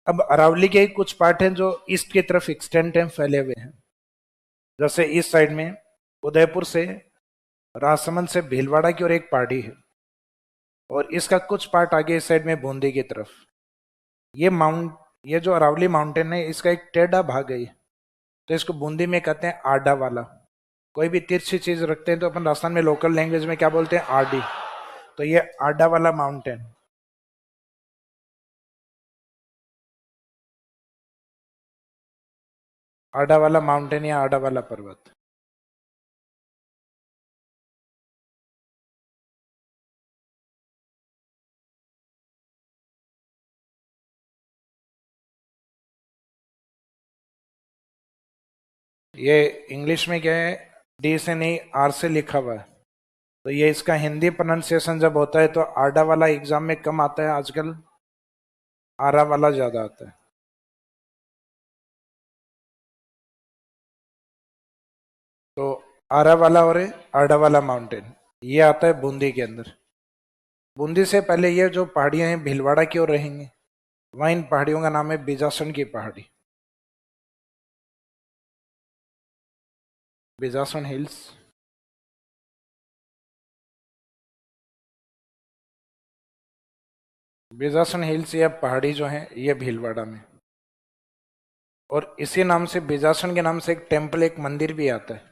A: अब अरावली के कुछ पार्ट हैं जो ईस्ट की तरफ एक्सटेंड हैं, फैले हुए हैं। जैसे इस साइड में उदयपुर से, राजसमंद से भीलवाड़ा की और एक पहाड़ी है, और इसका कुछ पार्ट आगे इस साइड में बूंदी की तरफ। ये जो अरावली माउंटेन है इसका एक टेढ़ा भाग है, तो इसको बूंदी में कहते हैं आडा वाला। कोई भी तिरछी चीज रखते हैं तो अपन राजस्थान में लोकल लैंग्वेज में क्या बोलते हैं? आडी। तो ये आडा वाला माउंटेन, आडा वाला माउंटेन या आडा वाला पर्वत। ये इंग्लिश में क्या है? डी से नहीं, आर से लिखा हुआ है। तो ये इसका हिंदी प्रोनाउंसिएशन जब होता है तो आडा वाला एग्जाम में कम आता है आजकल, आरा वाला ज्यादा आता है। तो आरा वाला और आडा वाला माउंटेन ये आता है बूंदी के अंदर। बूंदी से पहले ये जो पहाड़ियां हैं भीलवाड़ा की ओर रहेंगी, वहां इन पहाड़ियों का नाम है बिजासन की पहाड़ी, बिजासन हिल्स। बिजासन हिल्स या पहाड़ी जो है ये भीलवाड़ा में, और इसी नाम से बिजासन के नाम से एक टेम्पल, एक मंदिर भी आता है।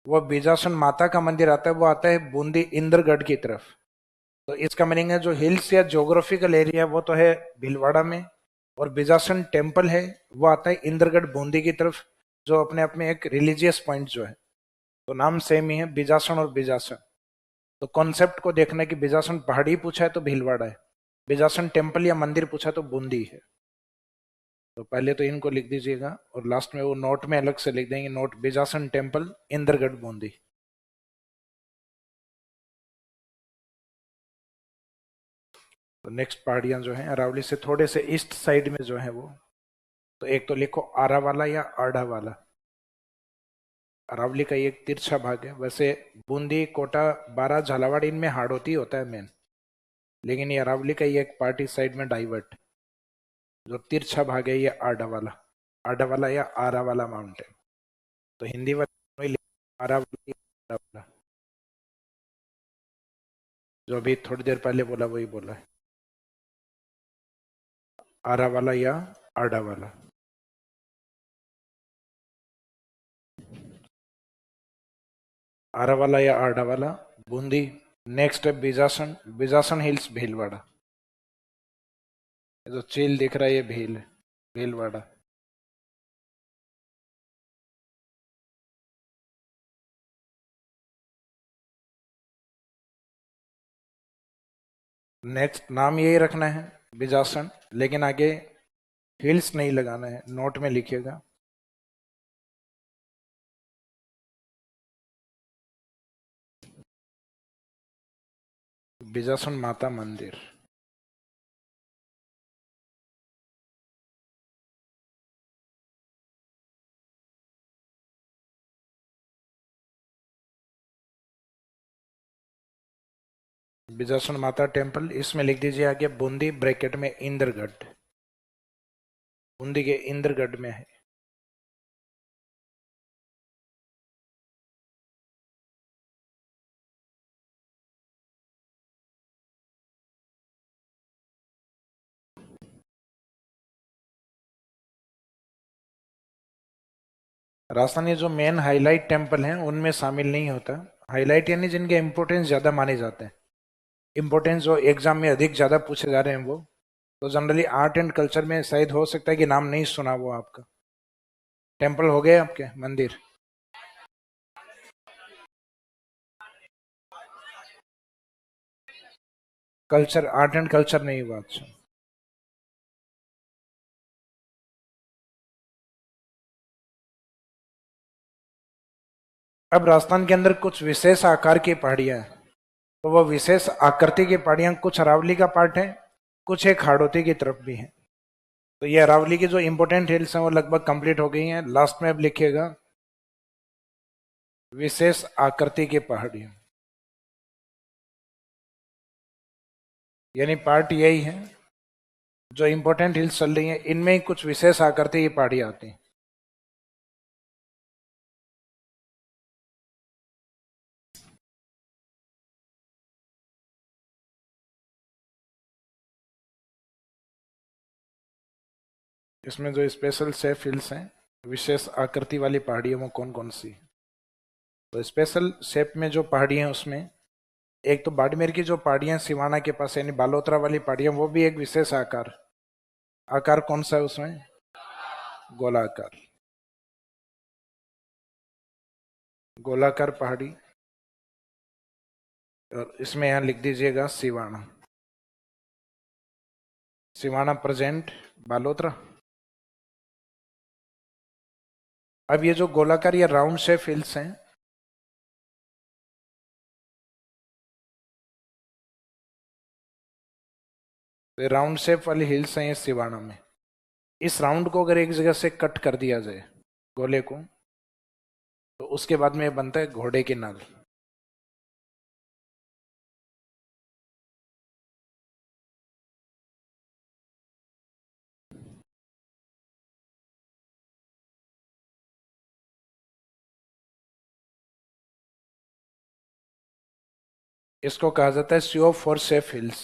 A: वो बिजासन माता का मंदिर आता है, वो आता है बूंदी इंद्रगढ़ की तरफ। तो इसका मीनिंग है जो हिल्स या ज्योग्राफिकल एरिया वो तो है भीलवाड़ा में, और बिजासन टेम्पल है वो आता है इंद्रगढ़ बूंदी की तरफ, जो अपने आप में एक रिलीजियस पॉइंट जो है। तो नाम सेम ही है, बिजासन और बिजासन। तो कॉन्सेप्ट को देखना है कि बिजासन पहाड़ी पूछा है तो भीलवाड़ा है, बिजासन टेम्पल या मंदिर पूछा तो बूंदी है। तो पहले तो इनको लिख दीजिएगा, और लास्ट में वो नोट में अलग से लिख देंगे, नोट बिजासन टेम्पल इंद्रगढ़ बूंदी। तो नेक्स्ट पहाड़ियां जो हैं अरावली से थोड़े से ईस्ट साइड में जो है वो, तो एक तो लिखो आरा वाला या आढ़ा वाला। अरावली का ये एक तिरछा भाग है। वैसे बूंदी, कोटा, बारा, झालावाड़ इनमें हाड़ौती होता है मेन, लेकिन ये अरावली का ये एक पार्ट इस साइड में डाइवर्ट, जो तिरछा भाग है ये आडा वाला या आरा वाला माउंटेन। तो हिंदी वाला आरा वाला, आरा वाला, जो अभी थोड़ी देर पहले बोला वही बोला है, आरा वाला या आडा वाला। आरा वाला या आडा वाला बूंदी। नेक्स्ट है बिजासन, बिजासन हिल्स भीलवाड़ा। ये जो चील दिख रहा है ये भील है, भीलवाड़ा। नेक्स्ट नाम यही रखना है बिजासन, लेकिन आगे हिल्स नहीं लगाना है, नोट में लिखिएगा। बिजासन माता मंदिर। बिजासन माता टेम्पल, इसमें लिख दीजिए आगे बूंदी ब्रैकेट में इंद्रगढ़। बूंदी के इंद्रगढ़ में है। राजस्थान ये जो मेन हाईलाइट टेम्पल हैं उनमें शामिल नहीं होता। हाईलाइट यानी जिनके इंपोर्टेंस ज्यादा माने जाते हैं, इंपोर्टेंस जो एग्जाम में अधिक ज्यादा पूछे जा रहे हैं वो। तो जनरली आर्ट एंड कल्चर में शायद हो सकता है कि नाम नहीं सुना वो आपका। टेम्पल हो गए आपके मंदिर। कल्चर, आर्ट एंड कल्चर नहीं हुआ। अच्छा, अब राजस्थान के अंदर कुछ विशेष आकार की पहाड़ियां हैं। तो वो विशेष आकृति की पहाड़ियां कुछ अरावली का पार्ट है, कुछ एक हाड़ौती की तरफ भी है। तो ये अरावली की जो इंपोर्टेंट हिल्स हैं वो लगभग कंप्लीट हो गई हैं। लास्ट में अब लिखिएगा विशेष आकृति की पहाड़ियां, यानी पार्ट यही है। जो इंपोर्टेंट हिल्स चल रही हैं इनमें ही कुछ विशेष आकृति की पहाड़ियां आती हैं। इसमें जो स्पेशल सेफ हिल्स हैं, विशेष आकृति वाली पहाड़ियां, वो कौन कौन सी? तो स्पेशल शेप में जो पहाड़ियां हैं उसमें एक तो बाड़मेर की जो पहाड़ियां सिवाना के पास यानी बालोतरा वाली पहाड़ियां, वो भी एक विशेष आकार। आकार कौन सा है उसमें? गोलाकार। गोलाकार पहाड़ी। और इसमें यहां लिख दीजिएगा सिवाना। सिवाना प्रेजेंट बालोतरा। अब ये जो गोलाकार या राउंड शेप हिल्स हैं, तो राउंड शेप वाली हिल्स हैं ये सिवाना में। इस राउंड को अगर एक जगह से कट कर दिया जाए, गोले को, तो उसके बाद में बनता है घोड़े की नाल। इसको कहा जाता है सीओ फोर सेफ हिल्स।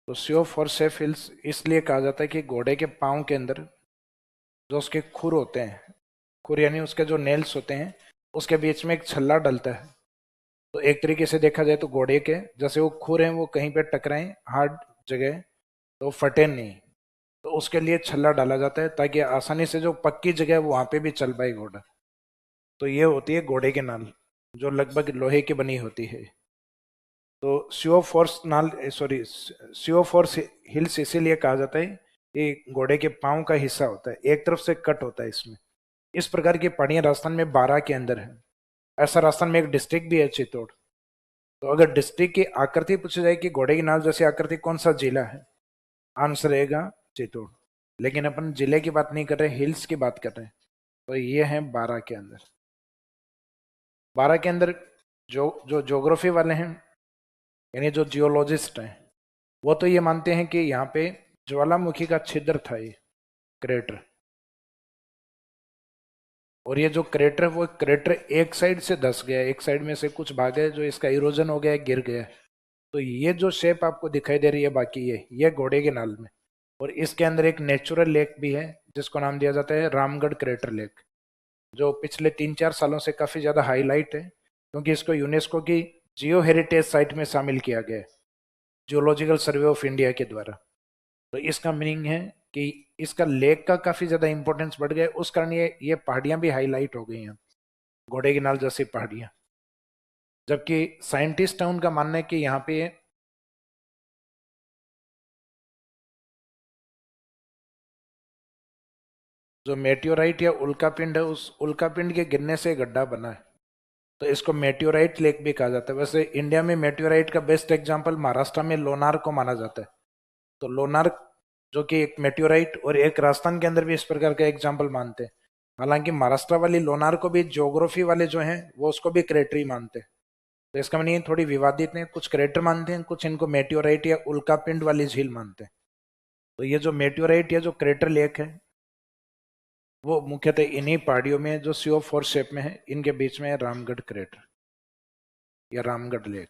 A: तो सीओ फोर सेफ हिल्स इसलिए कहा जाता है कि घोड़े के पाँव के अंदर जो उसके खुर होते हैं, खुर यानी उसके जो नेल्स होते हैं, उसके बीच में एक छल्ला डलता है। तो एक तरीके से देखा जाए तो घोड़े के जैसे वो खुर हैं वो कहीं पे टकराएं हार्ड जगह, तो फटे नहीं। तो उसके लिए छल्ला डाला जाता है ताकि आसानी से जो पक्की जगह है वो वहां पे भी चल पाए घोड़ा। तो ये होती है घोड़े की नाल, जो लगभग लोहे की बनी होती है। तो सीओ फोर्स नाल, सॉरी, सीओ फोर्स हिल्स इसीलिए कहा जाता है कि घोड़े के पाँव का हिस्सा होता है, एक तरफ से कट होता है इसमें। इस प्रकार की पहाड़ियां राजस्थान में 12 के अंदर है। ऐसा राजस्थान में एक डिस्ट्रिक्ट भी है चित्तौड़। तो अगर डिस्ट्रिक्ट की आकृति पूछी जाए कि घोड़े की नाल जैसी आकृति कौन सा जिला है, आंसर रहेगा चित्तौड़। लेकिन अपन जिले की बात नहीं कर रहे, हिल्स की बात कर रहे हैं। तो ये है 12 के अंदर। 12 के अंदर जो जो ज्योग्राफी वाले हैं यानी जो जियोलॉजिस्ट हैं, वो तो ये मानते हैं कि यहाँ पे ज्वालामुखी का छिद्र था, ये क्रेटर। और ये जो क्रेटर है वो क्रेटर एक साइड से धस गया, एक साइड में से कुछ भाग है जो इसका इरोजन हो गया, गिर गया। तो ये जो शेप आपको दिखाई दे रही है बाकी ये घोड़े के नाल में। और इसके अंदर एक नेचुरल लेक भी है जिसको नाम दिया जाता है रामगढ़ क्रेटर लेक, जो पिछले 3-4 सालों से काफी ज्यादा हाईलाइट है क्योंकि इसको यूनेस्को की जियो हेरिटेज साइट में शामिल किया गया है, जियोलॉजिकल सर्वे ऑफ इंडिया के द्वारा। तो इसका मीनिंग है कि इसका लेक का काफी ज्यादा इंपॉर्टेंस बढ़ गया, उस कारण ये पहाड़ियां भी हाईलाइट हो गई हैं, घोड़े की नाल जैसी पहाड़ियां। जबकि साइंटिस्ट है उनका मानना है कि यहाँ पे जो मेटियोराइट या उल्कापिंड है, उस उल्कापिंड के गिरने से गड्ढा बना है। तो इसको मेट्योराइट लेक भी कहा जाता है। वैसे इंडिया में मेट्योराइट का बेस्ट एग्जाम्पल महाराष्ट्र में लोनार को माना जाता है। तो लोनार जो कि एक मेट्योराइट, और एक राजस्थान के अंदर भी इस प्रकार का एग्जाम्पल मानते हैं। हालांकि महाराष्ट्र वाली लोनार को भी ज्योग्राफी वाले जो हैं वो उसको भी क्रेटरी मानते हैं। तो इसका मतलब ये थोड़ी विवादित है, कुछ क्रेटर मानते हैं, कुछ इनको मेट्योराइट या उल्कापिंड वाली झील मानते हैं। तो ये जो मेट्योराइट या जो क्रेटर लेक है वो मुख्यतः इन्हीं पहाड़ियों में जो CO4 शेप में है, इनके बीच में है रामगढ़ क्रेटर या रामगढ़ लेक।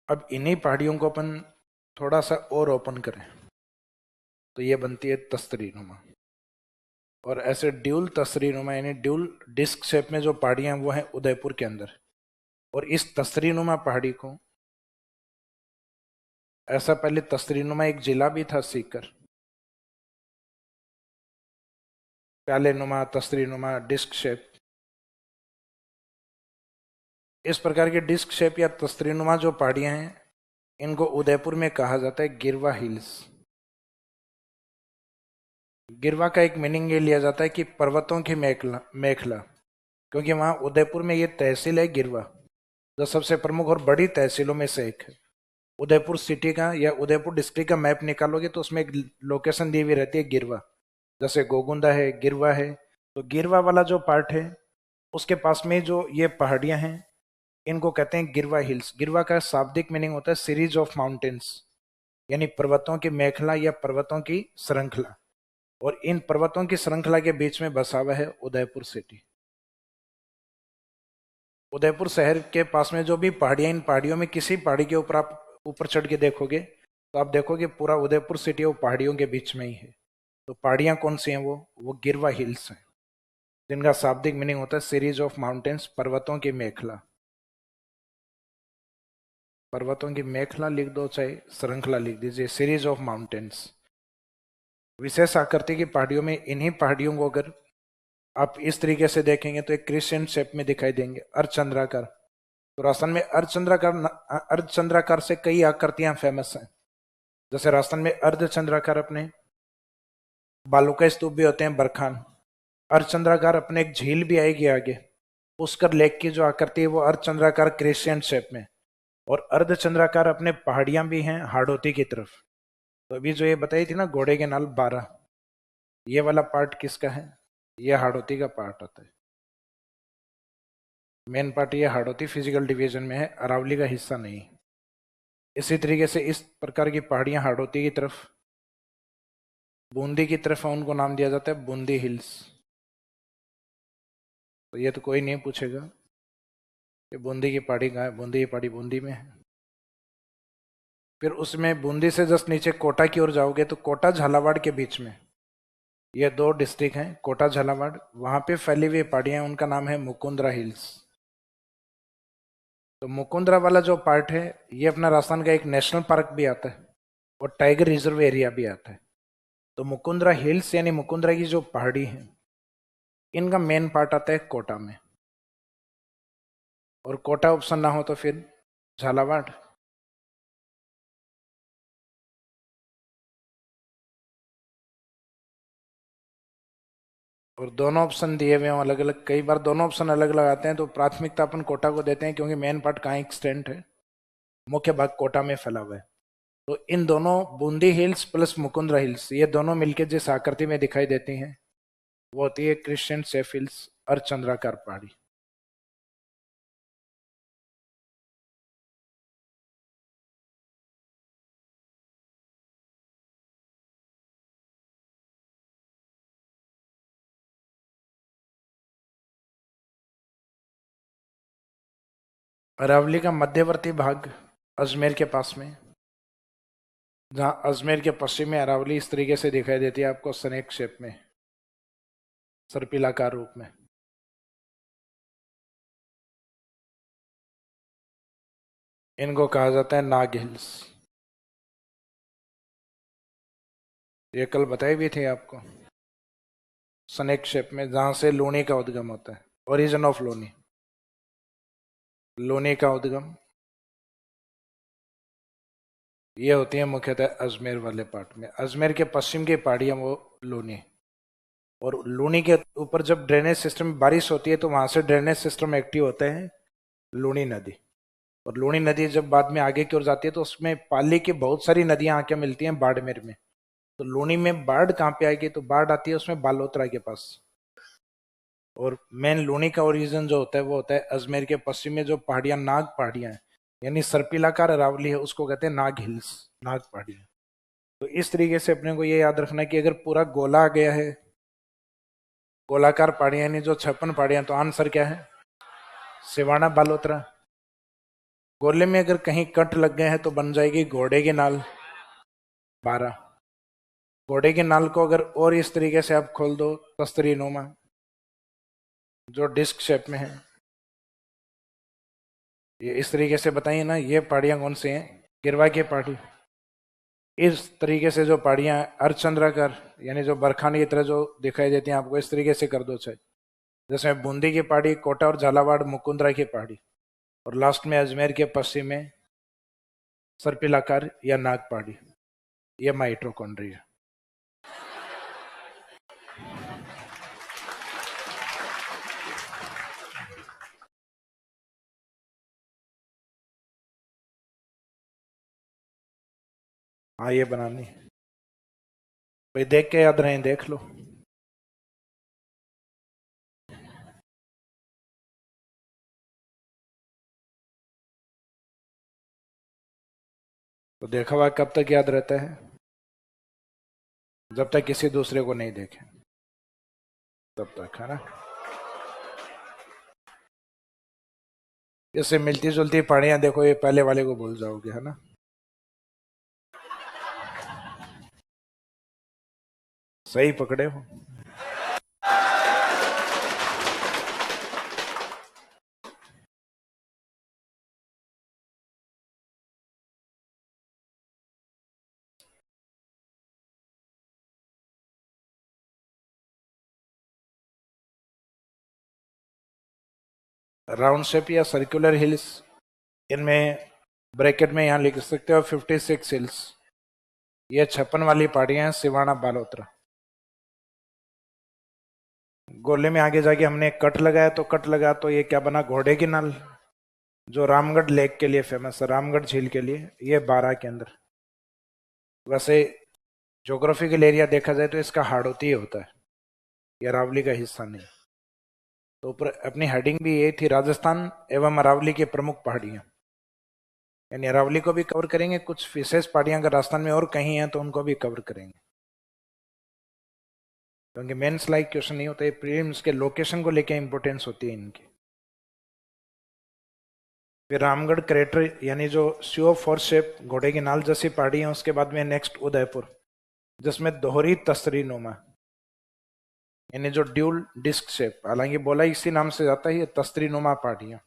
A: अब इन्हीं पहाड़ियों को अपन थोड़ा सा और ओपन करें तो ये बनती है तस्तरीनुमा। और ऐसे ड्यूल तस्तरीनुमा यानी ड्यूल डिस्क शेप में जो पहाड़ियां वो हैं उदयपुर के अंदर। और इस तस्तरीनुमा पहाड़ी को, ऐसा पहले तस्तरीनुमा एक जिला भी था सीकर, प्याले नुमा, तस्तरीनुमा, डिस्क शेप, इस प्रकार के डिस्क शेप या तस्तरीनुमा जो पहाड़ियां हैं इनको उदयपुर में कहा जाता है गिरवा हिल्स। गिरवा का एक मीनिंग ये लिया जाता है कि पर्वतों की मेखला मेखला, क्योंकि वहां उदयपुर में ये तहसील है गिरवा, जो सबसे प्रमुख और बड़ी तहसीलों में से एक है। उदयपुर सिटी का या उदयपुर डिस्ट्रिक्ट का मैप निकालोगे तो उसमें एक लोकेशन दी हुई रहती है गिरवा, जैसे गोगुंदा है, गिरवा है। तो गिरवा वाला जो पार्ट है उसके पास में जो ये पहाड़ियां हैं इनको कहते हैं गिरवा हिल्स। गिरवा का शाब्दिक मीनिंग होता है सीरीज ऑफ माउंटेन्स, यानी पर्वतों की मेखला या पर्वतों की श्रृंखला। और इन पर्वतों की श्रृंखला के बीच में बसा हुआ है उदयपुर सिटी। उदयपुर शहर के पास में जो भी पहाड़ियां, इन पहाड़ियों में किसी पहाड़ी के ऊपर आप ऊपर चढ़ के देखोगे तो आप देखोगे पूरा उदयपुर सिटी वो पहाड़ियों के बीच में ही है। तो पहाड़ियां कौन सी हैं? वो गिरवा हिल्स हैं, जिनका शाब्दिक मीनिंग होता है सीरीज ऑफ माउंटेन्स, पर्वतों की मेखला। पर्वतों की मेखला लिख दो चाहे श्रृंखला लिख दीजिए, सीरीज ऑफ माउंटेन्स। विशेष आकृति की पहाड़ियों में इन्हीं पहाड़ियों को अगर आप इस तरीके से देखेंगे तो एक क्रिस्चियन शेप में दिखाई देंगे, अर्धचंद्राकार। तो राजस्थान में अर्धचंद्राकार से कई आकृतियां फेमस हैं। जैसे राजस्थान में अर्धचंद्राकार अपने बालू का स्तूप भी होते हैं बरखान। अर्धचंद्राकार अपने एक झील भी आएगी आगे, पुष्कर लेक की जो आकृति है वो अर्धचंद्राकार क्रिस्चियन शेप में। और अर्धचंद्राकार अपने पहाड़ियां भी हैं हाड़ौती की तरफ। तो अभी जो ये बताई थी ना घोड़े के नाल 12, ये वाला पार्ट किसका है? ये हाड़ौती का पार्ट होता है। मेन पार्ट ये हाड़ौती फिजिकल डिवीजन में है, अरावली का हिस्सा नहीं। इसी तरीके से इस प्रकार की पहाड़ियां हाड़ौती की तरफ, बूंदी की तरफ है, उनको नाम दिया जाता है बूंदी हिल्स। तो ये तो कोई नहीं पूछेगा कि बूंदी की पहाड़ी कहाँ है। बूंदी की पहाड़ी बूंदी में है। फिर उसमें बूंदी से जस्ट नीचे कोटा की ओर जाओगे तो कोटा झालावाड़ के बीच में ये दो डिस्ट्रिक्ट हैं, कोटा झालावाड़, वहां पे फैली हुई पहाड़ियां, उनका नाम है मुकुंदरा हिल्स। तो मुकुंदरा वाला जो पार्ट है ये अपना राजस्थान का एक नेशनल पार्क भी आता है और टाइगर रिजर्व एरिया भी आता है। तो मुकुंदरा हिल्स यानी मुकुंदरा की जो पहाड़ी है इनका मेन पार्ट आता है कोटा में। और कोटा ऑप्शन ना हो तो फिर झालावाड़। और दोनों ऑप्शन दिए हुए हैं अलग अलग, कई बार दोनों ऑप्शन अलग अलग आते हैं तो प्राथमिकता अपन कोटा को देते हैं, क्योंकि मेन पार्ट कहाँ एक्सटेंट है, मुख्य भाग कोटा में फैला हुआ है। तो इन दोनों Bundi hills plus Mukundra hills ये दोनों मिलकर जिस आकृति में दिखाई देती हैं वो होती है क्रिश्चियन सेफ हिल्स, अर्धचंद्राकार पहाड़ी। अरावली का मध्यवर्ती भाग अजमेर के पास में, जहाँ अजमेर के पश्चिम में अरावली इस तरीके से दिखाई देती है आपको स्नेक शेप में, सर्पिलाकार रूप में। इनको कहा जाता है नाग हिल्स। ये कल बताई भी थी आपको, स्नेक शेप में, जहां से लूनी का उद्गम होता है, ओरिजिन ऑफ लूनी। लोनी का उद्गम, ये होती है मुख्यतः अजमेर वाले पार्ट में। अजमेर के पश्चिम की पहाड़ियां वो लोनी, और लूनी के ऊपर जब ड्रेनेज सिस्टम में बारिश होती है तो वहां से ड्रेनेज सिस्टम एक्टिव होते हैं लूनी नदी। और लूनी नदी जब बाद में आगे की ओर जाती है तो उसमें पाली की बहुत सारी नदियां आके मिलती हैं बाड़मेर में। तो लूनी में बाढ़ कहाँ पे आएगी, तो बाढ़ आती है उसमें बालोतरा के पास। और मेन लूनी का ओरिजिन जो होता है वो होता है अजमेर के पश्चिम में जो पहाड़ियां नाग पहाड़ियां हैं, यानी सर्पिलाकार अरावली है, उसको कहते हैं नाग हिल्स, नाग पहाड़ियां। तो इस तरीके से अपने को ये याद रखना है कि अगर पूरा गोला आ गया है, गोलाकार पहाड़ियां यानी जो 56 पहाड़ियां, तो आंसर क्या है, सिवाना बालोतरा। गोले में अगर कहीं कट लग गए हैं तो बन जाएगी घोड़े की नाल 12। घोड़े की नाल को अगर और इस तरीके से आप खोल दो, तस्तरी नुमा, जो डिस्क शेप में है, ये इस तरीके से बताइए ना, ये पहाड़ियां कौन सी हैं, गिरवा की पहाड़ी। इस तरीके से जो पहाड़ियां अर्धचंद्राकार यानी जो बरखाने की तरह जो दिखाई देती हैं आपको, इस तरीके से कर दो चाहे, जैसे बूंदी की पहाड़ी, कोटा और झालावाड़ मुकुंदरा की पहाड़ी, और लास्ट में अजमेर के पश्चिम में सर्पिलाकार या नाग पहाड़ी, ये माइट्रोकॉन्ड्रिया। हाँ ये बनानी भाई, देख के याद रहे, देख लो। तो देखा हुआ कब तक याद रहता है, जब तक किसी दूसरे को नहीं देखे तब तक, है ना। इससे मिलती जुलती पहाड़ियां देखो, ये पहले वाले को भूल जाओगे, है ना। सही पकड़े हो। राउंड शेप या सर्कुलर हिल्स, इनमें ब्रैकेट में यहां लिख सकते हो 56 हिल्स। ये 56 वाली पहाड़ियां हैं सिवाना बालोतरा। गोले में आगे जाके हमने कट लगाया, तो कट लगा तो ये क्या बना, घोड़े की नाल, जो रामगढ़ लेक के लिए फेमस है, रामगढ़ झील के लिए, ये 12 के अंदर। वैसे ज्योग्राफिकल एरिया देखा जाए तो इसका हाड़ौती होता है, ये अरावली का हिस्सा नहीं। तो ऊपर अपनी हेडिंग भी ये थी, राजस्थान एवं अरावली की प्रमुख पहाड़ियां, यानी अरावली को भी कवर करेंगे, कुछ विशेष पहाड़ियां अगर राजस्थान में और कहीं हैं तो उनको भी कवर करेंगे, क्योंकि मेंस लाइक क्वेश्चन नहीं होता है, प्रीलिम्स के लोकेशन को लेके इंपॉर्टेंस होती है इनकी। फिर रामगढ़ क्रेटर यानी जो सीओ फोर शेप घोड़े की नाल जैसी पहाड़ी है, उसके बाद में नेक्स्ट उदयपुर, जिसमें दोहरी तस्तरी नुमा यानी जो ड्यूल डिस्क शेप, हालांकि बोला इसी नाम से जाता है, ये तस्तरी नुमा पहाड़ियां।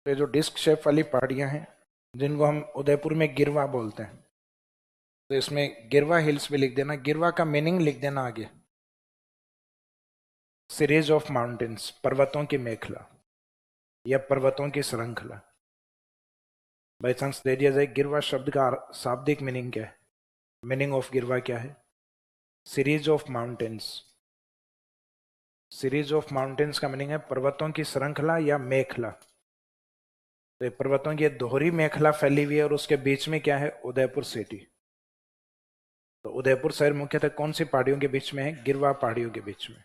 A: तो जो डिस्क शेप वाली पहाड़ियां हैं, जिनको हम उदयपुर में गिरवा बोलते हैं, तो इसमें गिरवा हिल्स भी लिख देना, गिरवा का मीनिंग लिख देना आगे, सीरीज ऑफ माउंटेन्स, पर्वतों की मेखला या पर्वतों की श्रृंखला। बाई चांस दे दिया जाए गिरवा शब्द का शाब्दिक मीनिंग क्या है, मीनिंग ऑफ गिरवा क्या है, series of mountains. Series of mountains का मीनिंग है पर्वतों की श्रृंखला या मेखला। तो ये पर्वतों की दोहरी मेखला फैली हुई है, और उसके बीच में क्या है, उदयपुर सिटी। तो उदयपुर शहर मुख्यतः कौन सी पहाड़ियों के बीच में है, गिरवा पहाड़ियों के बीच में,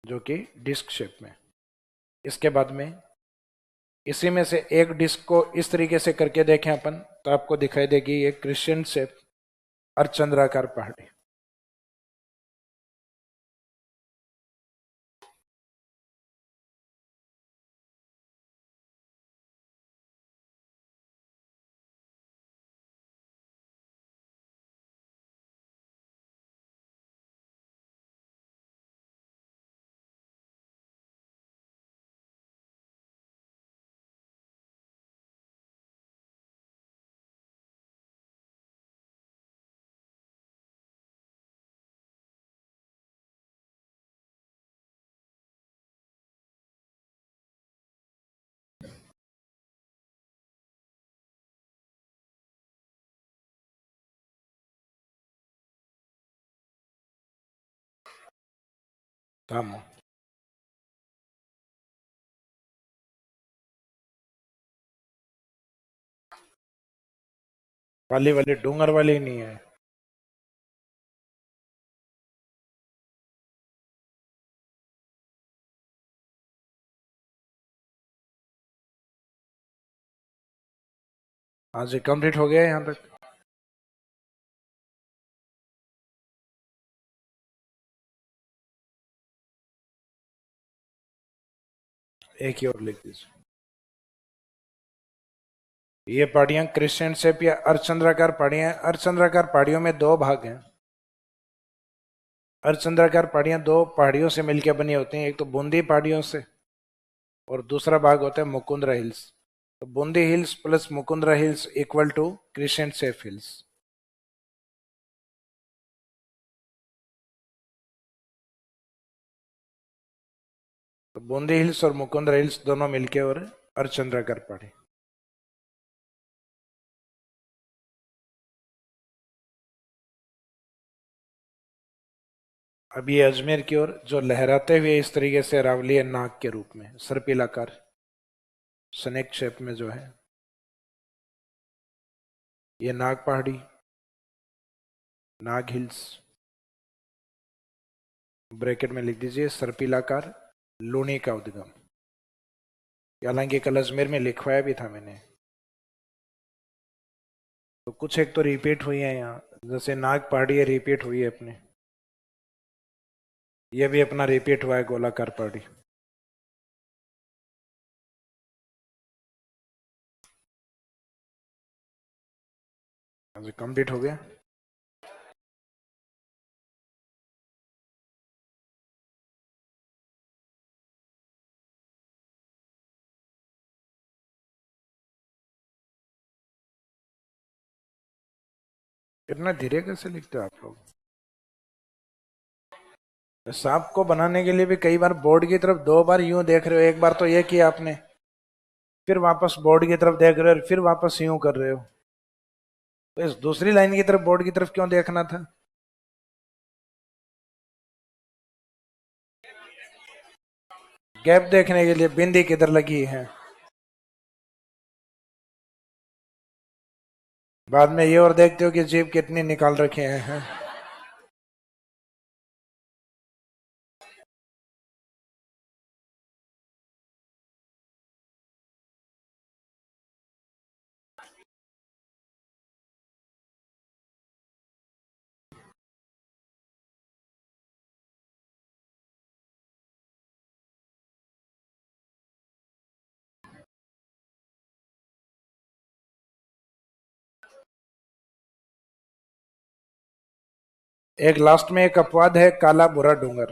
A: जो कि डिस्क शेप में। इसके बाद में इसी में से एक डिस्क को इस तरीके से करके देखें अपन, तो आपको दिखाई देगी ये क्रिश्चियन शेप अर्धचंद्राकार पहाड़ी। Tamo. पाली वाली डूंगर वाली नहीं है। हाँ जी, कंप्लीट हो गया यहाँ तक। एक ही और लिख दीजिए। ये पहाड़ियां क्रिश्चियन शेप या अर्धचंद्राकार पहाड़ियां। अर्धचंद्राकार पहाड़ियों में दो भाग हैं। अर्धचंद्राकार पहाड़ियां दो पहाड़ियों से मिलकर बनी होती हैं, एक तो बूंदी पहाड़ियों से और दूसरा भाग होता है मुकुंदरा हिल्स। तो Bundi hills plus Mukundra hills equal to crescent shape hills. तो बूंदी हिल्स और मुकुंदरा हिल्स दोनों मिलके और अर्धचंद्राकार पहाड़ी। अब ये अजमेर की ओर जो लहराते हुए इस तरीके से अरावली है नाग के रूप में, सर्पिलाकार स्नेक शेप में जो है, ये नाग पहाड़ी, नाग हिल्स, ब्रैकेट में लिख दीजिए सर्पिलाकार लूनी का उद्गम। हालांकि कल अजमेर में लिखवाया भी था मैंने। तो कुछ एक तो रिपीट हुई है यहाँ, जैसे नाग पहाड़ी है रिपीट हुई है अपने, ये भी अपना रिपीट हुआ है गोलाकार पहाड़ी। अभी कंप्लीट हो गया। इतना धीरे कैसे लिखते हो आप लोग? सांप को बनाने के लिए भी कई बार बोर्ड की तरफ दो बार यूं देख रहे हो, एक बार तो ये किया आपने, फिर वापस बोर्ड की तरफ देख रहे हो और फिर वापस यूं कर रहे हो। तो इस दूसरी लाइन की तरफ बोर्ड की तरफ क्यों देखना था? गैप देखने के लिए बिंदी किधर लगी है। बाद में ये और देखते हो कि जेब कितनी निकाल रखे हैं। एक लास्ट में एक अपवाद है, काला बुरा डूंगर।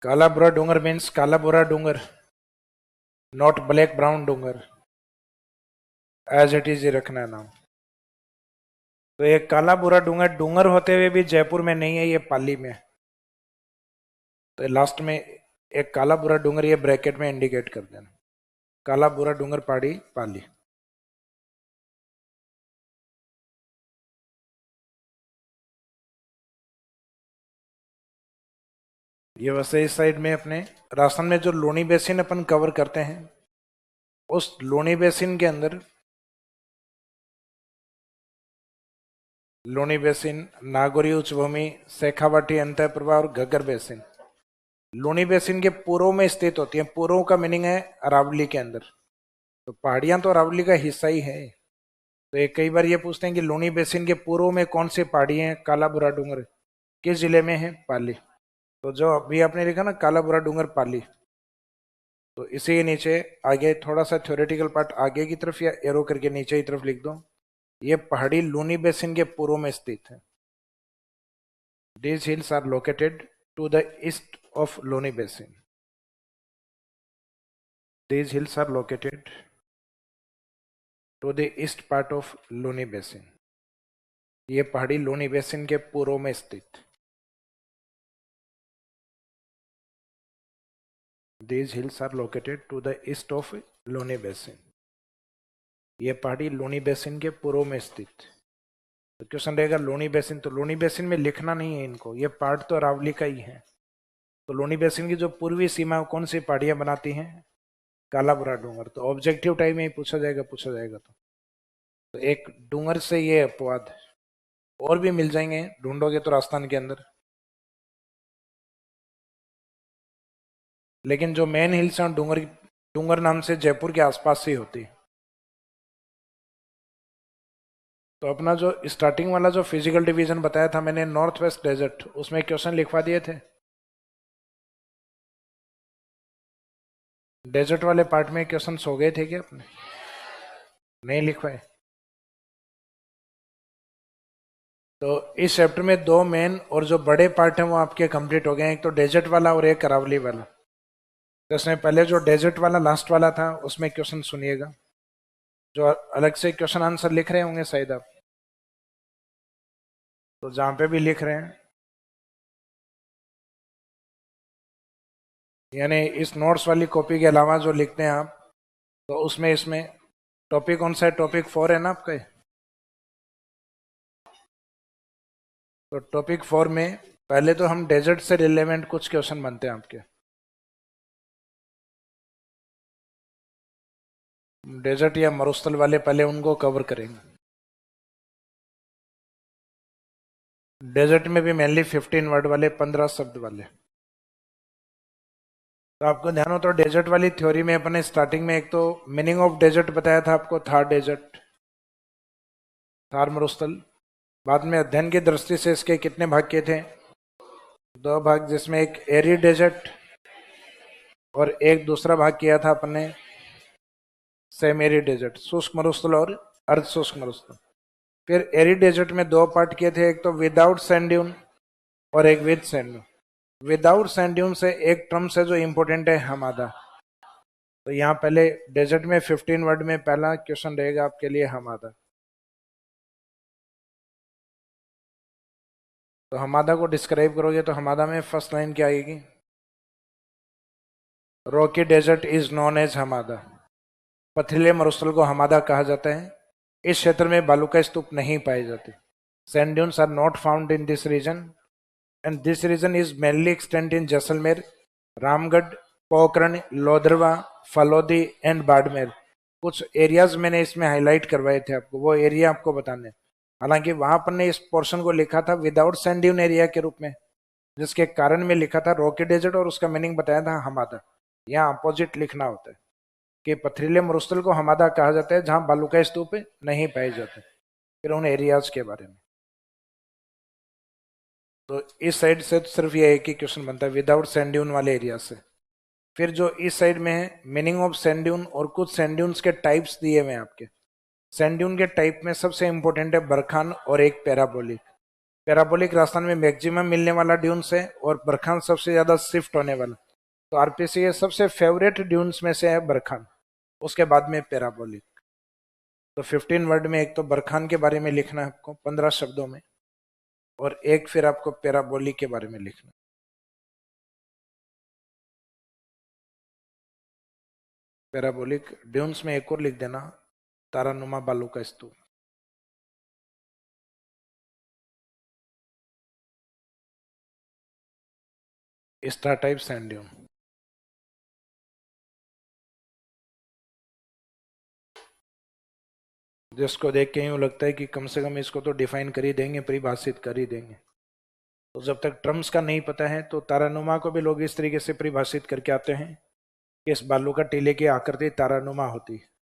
A: काला बुरा डूंगर मीन्स काला बुरा डूंगर, नॉट ब्लैक ब्राउन डूंगर। एज इट इज ही रखना है नाम। तो ये काला बुरा डूंगर डूंगर होते हुए भी जयपुर में नहीं है, ये पाली में। तो लास्ट में एक काला बुरा डूंगर ये ब्रैकेट में इंडिकेट कर देना, काला बुरा डूंगर पहाड़ी पाली। ये वैसे इस साइड में अपने राजस्थान में जो लूनी बेसिन अपन कवर करते हैं, उस लूनी बेसिन के अंदर लूनी बेसिन, नागौरी उच्चभूमि, शेखावाटी अंतःप्रभा और घग्गर बेसिन लूनी बेसिन के पूर्व में स्थित होती है। पूर्व का मीनिंग है अरावली के अंदर। तो पहाड़ियां तो अरावली का हिस्सा ही है। तो ये कई बार ये पूछते हैं कि लूनी बेसिन के पूर्व में कौन सी पहाड़ी है, काला बुरा डूंगर किस जिले में है, पाली। तो जो अभी आपने लिखा ना काला बुरा डूंगर पाली, तो इसी के नीचे आगे थोड़ा सा थ्योरेटिकल पार्ट आगे की तरफ या एरो करके नीचे की तरफ लिख दो, ये पहाड़ी लूनी बेसिन के पूर्व में स्थित है। These hills are located to the east of Loni Basin. These hills are located to the east part of Loni Basin. ये पहाड़ी लोनी बेसिन के पूर्व में स्थित। These hills are located to the east of Loni Basin. ये पहाड़ी Luni basin के पूर्व में स्थित। तो क्वेश्चन रहेगा लूनी बेसिन, तो लूनी बेसिन में लिखना नहीं है इनको, ये पार्ट तो अरावली का ही है। तो लूनी बेसिन की जो पूर्वी सीमा कौन सी पहाड़ियां बनाती हैं? कालाबुरा डूंगर। तो ऑब्जेक्टिव टाइप में ही पूछा जाएगा। तो एक डूंगर से ये अपवाद, और भी मिल जाएंगे ढूंढोगे तो राजस्थान के अंदर, लेकिन जो मेन हिल्स हैं डूंगर, डूंगर नाम से जयपुर के आसपास से ही होती है। तो अपना जो स्टार्टिंग वाला जो फिजिकल डिवीजन बताया था मैंने, नॉर्थ वेस्ट डेजर्ट, उसमें क्वेश्चन लिखवा दिए थे। डेजर्ट वाले पार्ट में क्वेश्चन हो गए थे क्या अपने? नहीं लिखवाए। तो इस चैप्टर में दो मेन और जो बड़े पार्ट हैं वो आपके कंप्लीट हो गए हैं, एक तो डेजर्ट वाला और एक अरावली वाला। तो इसमें पहले जो डेजर्ट वाला लास्ट वाला था उसमें क्वेश्चन सुनिएगा, जो अलग से क्वेश्चन आंसर लिख रहे होंगे शायद आप, तो जहां पे भी लिख रहे हैं, यानी इस नोट्स वाली कॉपी के अलावा जो लिखते हैं आप, तो उसमें इसमें टॉपिक कौन सा है? टॉपिक 4 है ना आपका। तो टॉपिक 4 में पहले तो हम डेजर्ट से रिलेवेंट कुछ क्वेश्चन बनते हैं आपके। डेजर्ट या मरुस्थल वाले पहले उनको कवर करेंगे। डेजर्ट में भी मेनली 15 वर्ड वाले, 15 शब्द वाले। तो आपको ध्यान हो तो डेजर्ट वाली थ्योरी में अपने स्टार्टिंग में एक तो मीनिंग ऑफ डेजर्ट बताया था आपको, थार डेजर्ट, थार मरुस्थल। बाद में अध्ययन की दृष्टि से इसके कितने भाग किए थे? 2 भाग, जिसमें एक एरी डेजर्ट और एक दूसरा भाग किया था अपने सेम एरी डेजर्ट, शुष्क मरुस्थल और अर्ध शुष्क मरुस्थल। फिर एरी डेजर्ट में 2 पार्ट किए थे, एक तो विदाउट सैंड ड्यून और एक with sand dune. Without sand dune से एक टर्म से जो इंपॉर्टेंट है हमादा। तो यहाँ पहले डेजर्ट में 15 वर्ड में पहला क्वेश्चन रहेगा आपके लिए हमादा। तो हमादा को डिस्क्राइब करोगे तो हमादा में फर्स्ट लाइन क्या आएगी? Rocky desert is known as hamada. पथरीले मरुस्थल को हमादा कहा जाता है। इस क्षेत्र में बालू का स्तूप नहीं पाए जाते। Sand dunes are not found in this region and this region is mainly extend in Jaisalmer, Ramgarh, Pokhran, Lodurva, Phalodi and Barmer. कुछ एरियाज मैंने इसमें हाईलाइट करवाए थे आपको, वो एरिया आपको बताने। हालांकि वहां पर ने इस पोर्शन को लिखा था विदाउट सैंड ड्यून एरिया के रूप में, जिसके कारण में लिखा था रॉकी डेजर्ट और उसका मीनिंग बताया था हमादा। यहाँ अपोजिट लिखना होता है कि पथरीले मरुस्थल को हमादा कहा जाता है जहां बालू का स्तूप नहीं पाए जाते। फिर उन एरियाज के बारे में, तो इस साइड से तो सिर्फ ये एक ही क्वेश्चन बनता है विदाउट सैंड ड्यून वाले एरिया से। फिर जो इस साइड में है मीनिंग ऑफ सैंड ड्यून और कुछ सैंड ड्यून्स के टाइप्स दिए हुए हैं आपके। सैंड ड्यून के टाइप में सबसे इंपॉर्टेंट है बरखान और एक पैराबोलिक। पैराबोलिक राजस्थान में मैक्सिमम मिलने वाला ड्यून्स है और बरखान सबसे ज्यादा शिफ्ट होने वाला। तो आरपीसी के सबसे फेवरेट ड्यून्स में से है बरखान, उसके बाद में पैराबोलिक। तो 15 वर्ड में एक तो बरखान के बारे में लिखना है आपको 15 शब्दों में, और एक फिर आपको पैराबोलिक के बारे में लिखना। पैराबोलिक ड्यून्स में एक और लिख देना, तारानुमा बालू का स्तूप। Star type sand dune. जिसको देख के यूं लगता है कि कम से कम इसको तो डिफाइन कर ही देंगे, परिभाषित कर ही देंगे। तो जब तक टर्म्स का नहीं पता है तो तारानुमा को भी लोग इस तरीके से परिभाषित करके आते हैं कि इस बालू का टीले की आकृति तारानुमा होती है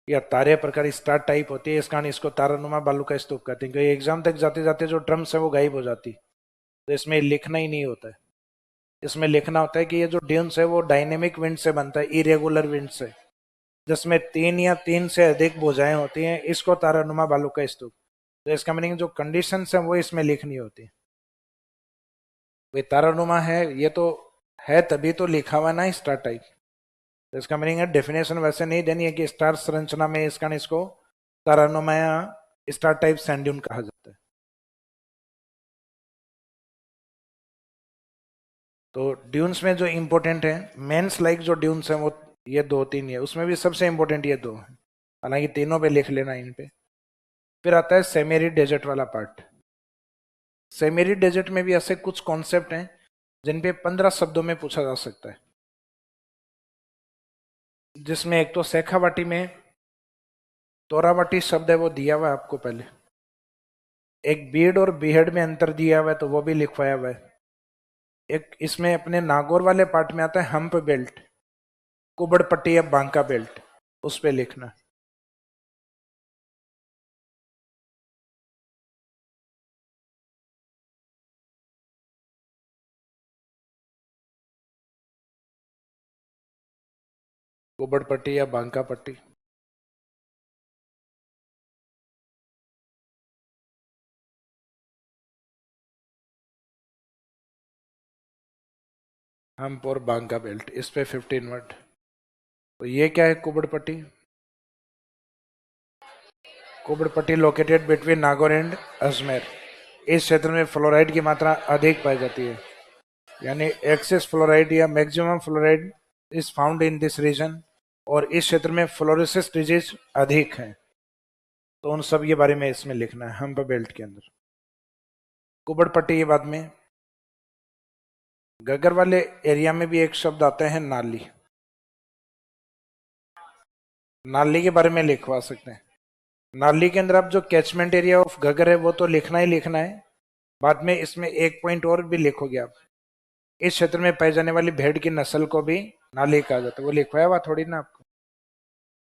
A: या तारे प्रकार स्टार टाइप होती है, इस कारण इसको तारानुमा बालू का स्तूप कहते हैं। क्योंकि एग्जाम तक जाते जाते जो टर्म्स है वो गायब हो जाती, तो इसमें लिखना ही नहीं होता है। इसमें लिखना होता है कि ये जो ड्यून्स है वो डायनेमिक विंड से बनता है, इरेगुलर विंड से, जिसमें 3 या 3 से अधिक भुजाएं होती हैं, इसको तारानुमा बालू का स्तूप। तो इसका मीनिंग जो कंडीशन है वो इसमें लिखनी होती है। भाई तारानुमा है ये तो है तभी तो लिखा हुआ ना स्टार टाइप। तो इसका मीनिंग है डेफिनेशन वैसे नहीं देनी है कि स्टार संरचना में इसका इसको तारानुमा या स्टार टाइप सैंड ड्यून कहा जाता है। तो ड्यून्स में जो इंपॉर्टेंट है मेंस लाइक जो ड्यून्स हैं वो ये 2-3 है, उसमें भी सबसे इंपॉर्टेंट ये 2 है। हालांकि तीनों पे लिख लेना इन पे। फिर आता है सेमेरी डेजर्ट वाला पार्ट। सेमेरी डेजर्ट में भी ऐसे कुछ कॉन्सेप्ट हैं जिन पे 15 शब्दों में पूछा जा सकता है, जिसमें एक तो शेखावाटी में तोरावाटी शब्द है, वो दिया हुआ है आपको पहले। एक बीड और बीहड़ में अंतर दिया हुआ है, तो वो भी लिखवाया हुआ है। एक इसमें अपने नागौर वाले पार्ट में आता है हम्प बेल्ट, कुबड़ पट्टी या बांका बेल्ट, उस पे लिखना। कुबड़ पट्टी या बांका पट्टी। हम्प और बांका बेल्ट, इस पे 15 वर्ड। तो ये क्या है कुबड़ पट्टी? कुबड़ पट्टी located between Nagaur and Ajmer. इस क्षेत्र में फ्लोराइड की मात्रा अधिक पाई जाती है, यानी एक्सेस फ्लोराइड या maximum fluoride is found in this region. और इस क्षेत्र में फ्लोरोसिस डिजीज अधिक है। तो उन सब के बारे में इसमें लिखना है हम्प बेल्ट के अंदर। कुबड़ पट्टी के बाद में गगर वाले एरिया में भी एक शब्द आता है नाली। नाली के बारे में लिखवा सकते हैं। नाली के अंदर आप जो कैचमेंट एरिया ऑफ गगर है वो तो लिखना ही लिखना है। बाद में इसमें एक पॉइंट और भी लिखोगे आप, इस क्षेत्र में पाई जाने वाली भेड़ की नस्ल को भी नाली कहा जाता है। वो लिखवाया हुआ थोड़ी ना आपको,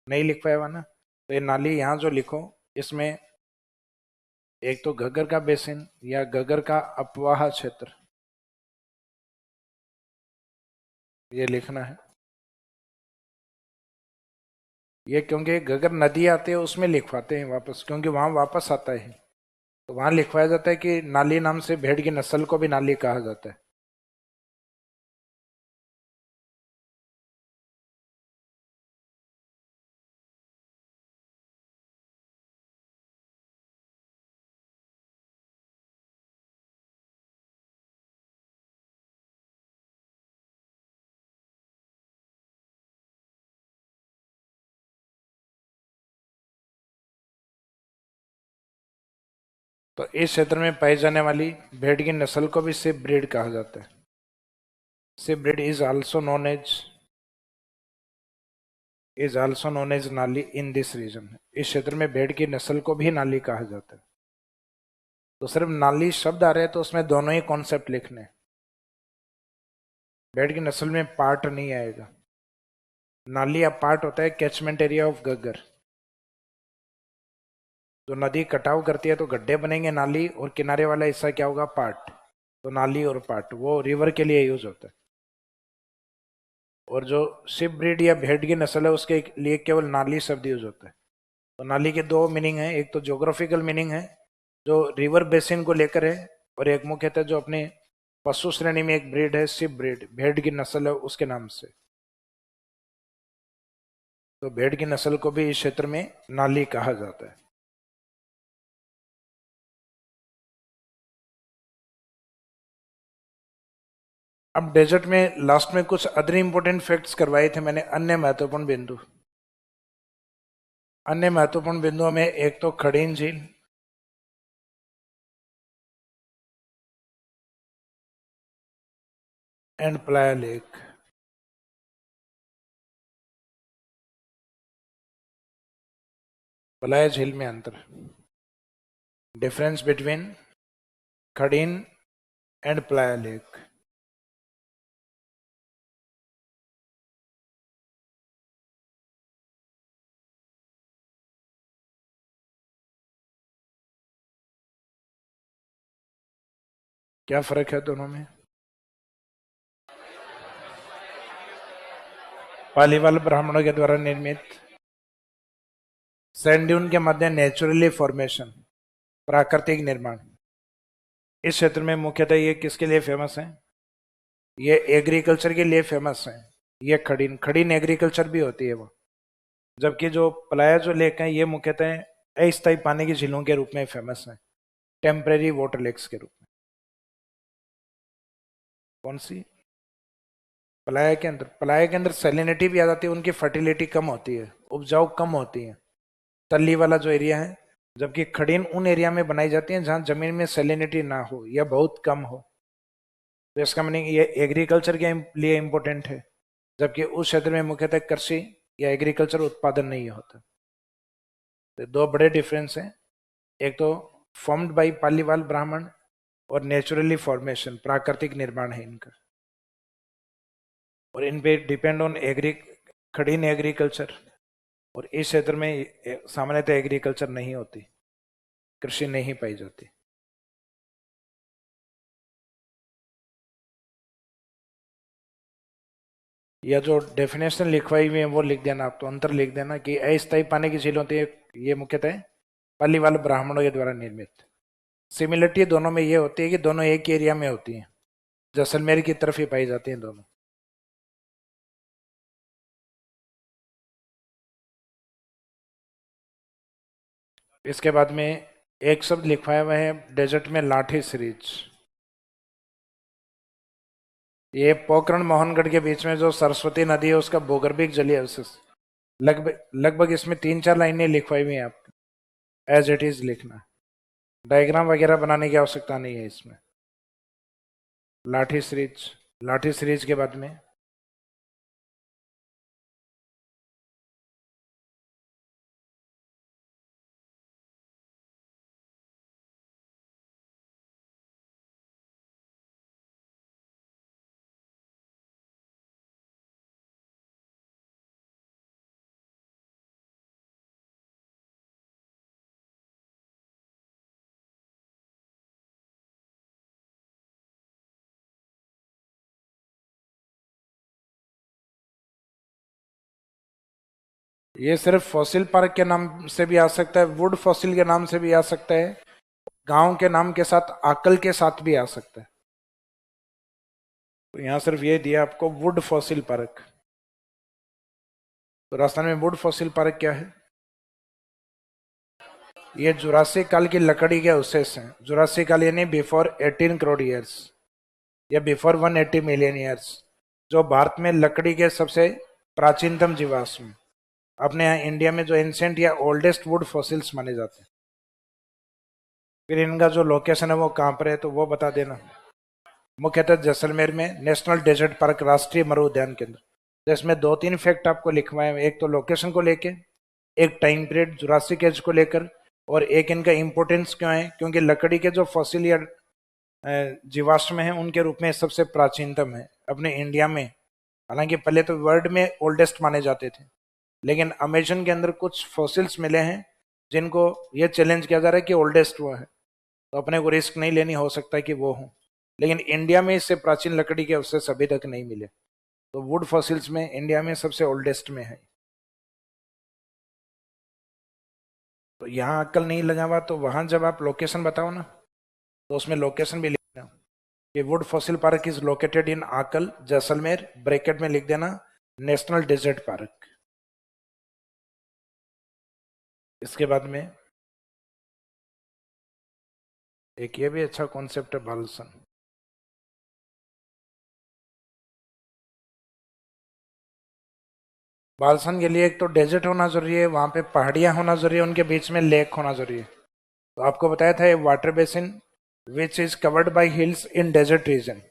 A: नहीं लिखवाया हुआ ना। तो ये नाली यहाँ जो लिखो, इसमें एक तो घग्गर का बेसिन या घग्गर का अपवाह क्षेत्र, ये लिखना है। ये क्योंकि घग्गर नदी आती है उसमें लिखवाते हैं वापस, क्योंकि वहां वापस आता है, तो वहां लिखवाया जाता है कि नाली नाम से भेड़ की नस्ल को भी नाली कहा जाता है। तो इस क्षेत्र में पाई जाने वाली भेड़ की नस्ल को भी सिप ब्रीड कहा जाता है। Sheep breed is also known as Nali in this reason. इस क्षेत्र में भेड़ की नस्ल को भी नाली कहा जाता है। तो सिर्फ नाली शब्द आ रहे हैं तो उसमें दोनों ही कॉन्सेप्ट लिखने हैं। भेड़ की नस्ल में पार्ट नहीं आएगा। नाली अब पार्ट होता है कैचमेंट एरिया ऑफ गग्गर। जो नदी कटाव करती है तो गड्ढे बनेंगे नाली, और किनारे वाला हिस्सा क्या होगा? पार्ट। तो नाली और पार्ट वो रिवर के लिए यूज होता है। और जो शिप ब्रीड या भेड़ की नस्ल है उसके लिए केवल नाली शब्द यूज होता है। तो नाली के दो मीनिंग है, एक तो ज्योग्राफिकल मीनिंग है जो रिवर बेसिन को लेकर है, और एक मुख्यतः जो अपने पशु श्रेणी में एक ब्रीड है शिप ब्रीड, भेड़ की नस्ल है उसके नाम से। तो भेड़ की नस्ल को भी इस क्षेत्र में नाली कहा जाता है। अब डेजर्ट में लास्ट में कुछ अदर इंपॉर्टेंट फैक्ट्स करवाए थे मैंने, अन्य महत्वपूर्ण बिंदु। अन्य महत्वपूर्ण बिंदुओं में एक तो खड़ीन झील, एंड प्लाया लेक। प्लाया झील में अंतर, difference between Khadin and playa lake. क्या फर्क है दोनों में? पालीवाल ब्राह्मणों के द्वारा निर्मित सैंड ड्यून के मध्य नेचुरली फॉर्मेशन, प्राकृतिक निर्माण। इस क्षेत्र में मुख्यतः ये किसके लिए फेमस है? ये एग्रीकल्चर के लिए फेमस है। ये खड़ीन खड़ीन एग्रीकल्चर भी होती है वो। जबकि जो पलाया जो लेक है ये मुख्यतः अस्थायी पानी की झीलों के रूप में फेमस है, टेम्परेरी वाटर लेक्स के रूप में। कौन सी? पलाया के अंदर सैलिनिटी भी आ जाती है, उनकी फर्टिलिटी कम होती है, उपजाऊ कम होती है। तली वाला जो एरिया है, जबकि खड़ीन उन एरिया में बनाई जाती है जहां जमीन में सैलिनिटी ना हो या बहुत कम हो। तो इसका मीनिंग ये एग्रीकल्चर के लिए इम्पोर्टेंट है, जबकि उस क्षेत्र में मुख्यतः कृषि या एग्रीकल्चर उत्पादन नहीं होता। तो दो बड़े डिफरेंस हैं, एक तो फॉर्म्ड बाई पालीवाल ब्राह्मण और नेचुरली फॉर्मेशन, प्राकृतिक निर्माण है इनका, और इन पे डिपेंड ऑन खड़ीन एग्रीकल्चर। और इस क्षेत्र में सामान्यतः एग्रीकल्चर नहीं होती, कृषि नहीं पाई जाती। या जो डेफिनेशन लिखवाई हुई है वो लिख देना, आप तो अंतर लिख देना कि अस्थायी पानी की झील होती है, ये मुख्यतः पालीवाल ब्राह्मणों के द्वारा निर्मित। सिमिलरिटी दोनों में ये होती है कि दोनों एक ही एरिया में होती हैं, जैसलमेर की तरफ ही पाई जाती हैं दोनों। इसके बाद में एक शब्द लिखवाया हुआ है डेजर्ट में, लाठी सीरीज। ये पोखरण मोहनगढ़ के बीच में जो सरस्वती नदी है उसका भूगर्भिक जलीय अवशेष, लगभग लगभग इसमें 3-4 लाइनें लिखवाई हुई हैं, आपको एज इट इज लिखना, डायग्राम वगैरह बनाने की आवश्यकता नहीं है इसमें। लाठी सीरीज, लाठी सीरीज के बाद में ये सिर्फ फॉसिल पार्क के नाम से भी आ सकता है, वुड फॉसिल के नाम से भी आ सकता है, गांव के नाम के साथ आकल के साथ भी आ सकता है। तो यहां सिर्फ ये दिया आपको वुड फॉसिल पार्क। तो राजस्थान में वुड फॉसिल पार्क क्या है? ये जुरासिक काल की लकड़ी के अवशेष हैं। जुरासिक काल यानी बिफोर 18 करोड़ ईयर्स या बिफोर 180 मिलियन ईयर्स, जो भारत में लकड़ी के सबसे प्राचीनतम जीवाश्म, अपने यहाँ इंडिया में जो एंशिएंट या ओल्डेस्ट वुड फॉसिल्स माने जाते हैं। फिर इनका जो लोकेशन है वो कहाँ पर है तो वो बता देना। मुख्यतः जैसलमेर में नेशनल डेजर्ट पार्क, राष्ट्रीय मरु उद्यान केंद्र। तो इसमें 2-3 फैक्ट आपको लिखवाए हैं, एक तो लोकेशन को लेके, एक टाइम पीरियड जुरासिक एज को लेकर, और एक इनका इंपोर्टेंस क्यों है, क्योंकि लकड़ी के जो फॉसिल या जीवाश्म है उनके रूप में सबसे प्राचीनतम है अपने इंडिया में। हालांकि पहले तो वर्ल्ड में ओल्डेस्ट माने जाते थे, लेकिन अमेजन के अंदर कुछ फॉसिल्स मिले हैं जिनको ये चैलेंज किया जा रहा है कि ओल्डेस्ट वो है, तो अपने को रिस्क नहीं लेनी, हो सकता है कि वो हो, लेकिन इंडिया में इससे प्राचीन लकड़ी के अवशेष अभी तक नहीं मिले। तो वुड फॉसिल्स में इंडिया में सबसे ओल्डेस्ट में है। तो यहाँ अक्कल नहीं लगा हुआ तो वहां जब आप लोकेशन बताओ ना तो उसमें लोकेशन भी लिखना कि would fossil park is located इन आकल जैसलमेर, ब्रैकेट में लिख देना नेशनल डेजर्ट पार्क। इसके बाद में एक ये भी अच्छा कॉन्सेप्ट है बालसन। बालसन के लिए एक तो डेजर्ट होना जरूरी है, वहां पे पहाड़ियां होना जरूरी है, उनके बीच में लेक होना जरूरी है। तो आपको बताया था ये water basin which is covered by hills in desert region,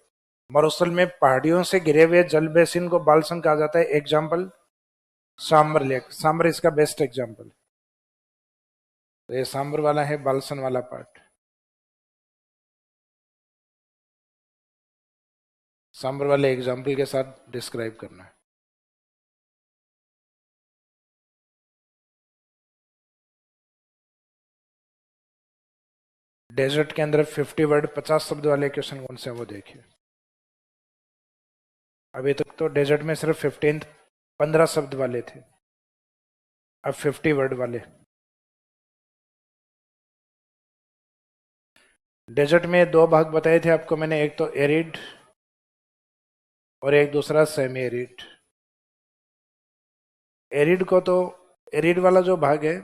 A: मरुस्थल में पहाड़ियों से घिरे हुए जल बेसिन को बालसन कहा जाता है। एग्जाम्पल सांबर लेक, सांबर इसका बेस्ट एग्जाम्पल। तो ये सांबर वाला है बालसन वाला पार्ट। सांबर वाले एग्जाम्पल के साथ डिस्क्राइब करना है। डेजर्ट के अंदर 50 वर्ड 50 शब्द वाले क्वेश्चन कौन से हैं वो देखिए। अभी तक तो डेजर्ट में सिर्फ 15 शब्द वाले थे, अब 50 वर्ड वाले। डेजर्ट में दो भाग बताए थे आपको मैंने, एक तो एरिड और एक दूसरा सेमी एरिड। एरिड को तो, एरिड वाला जो भाग है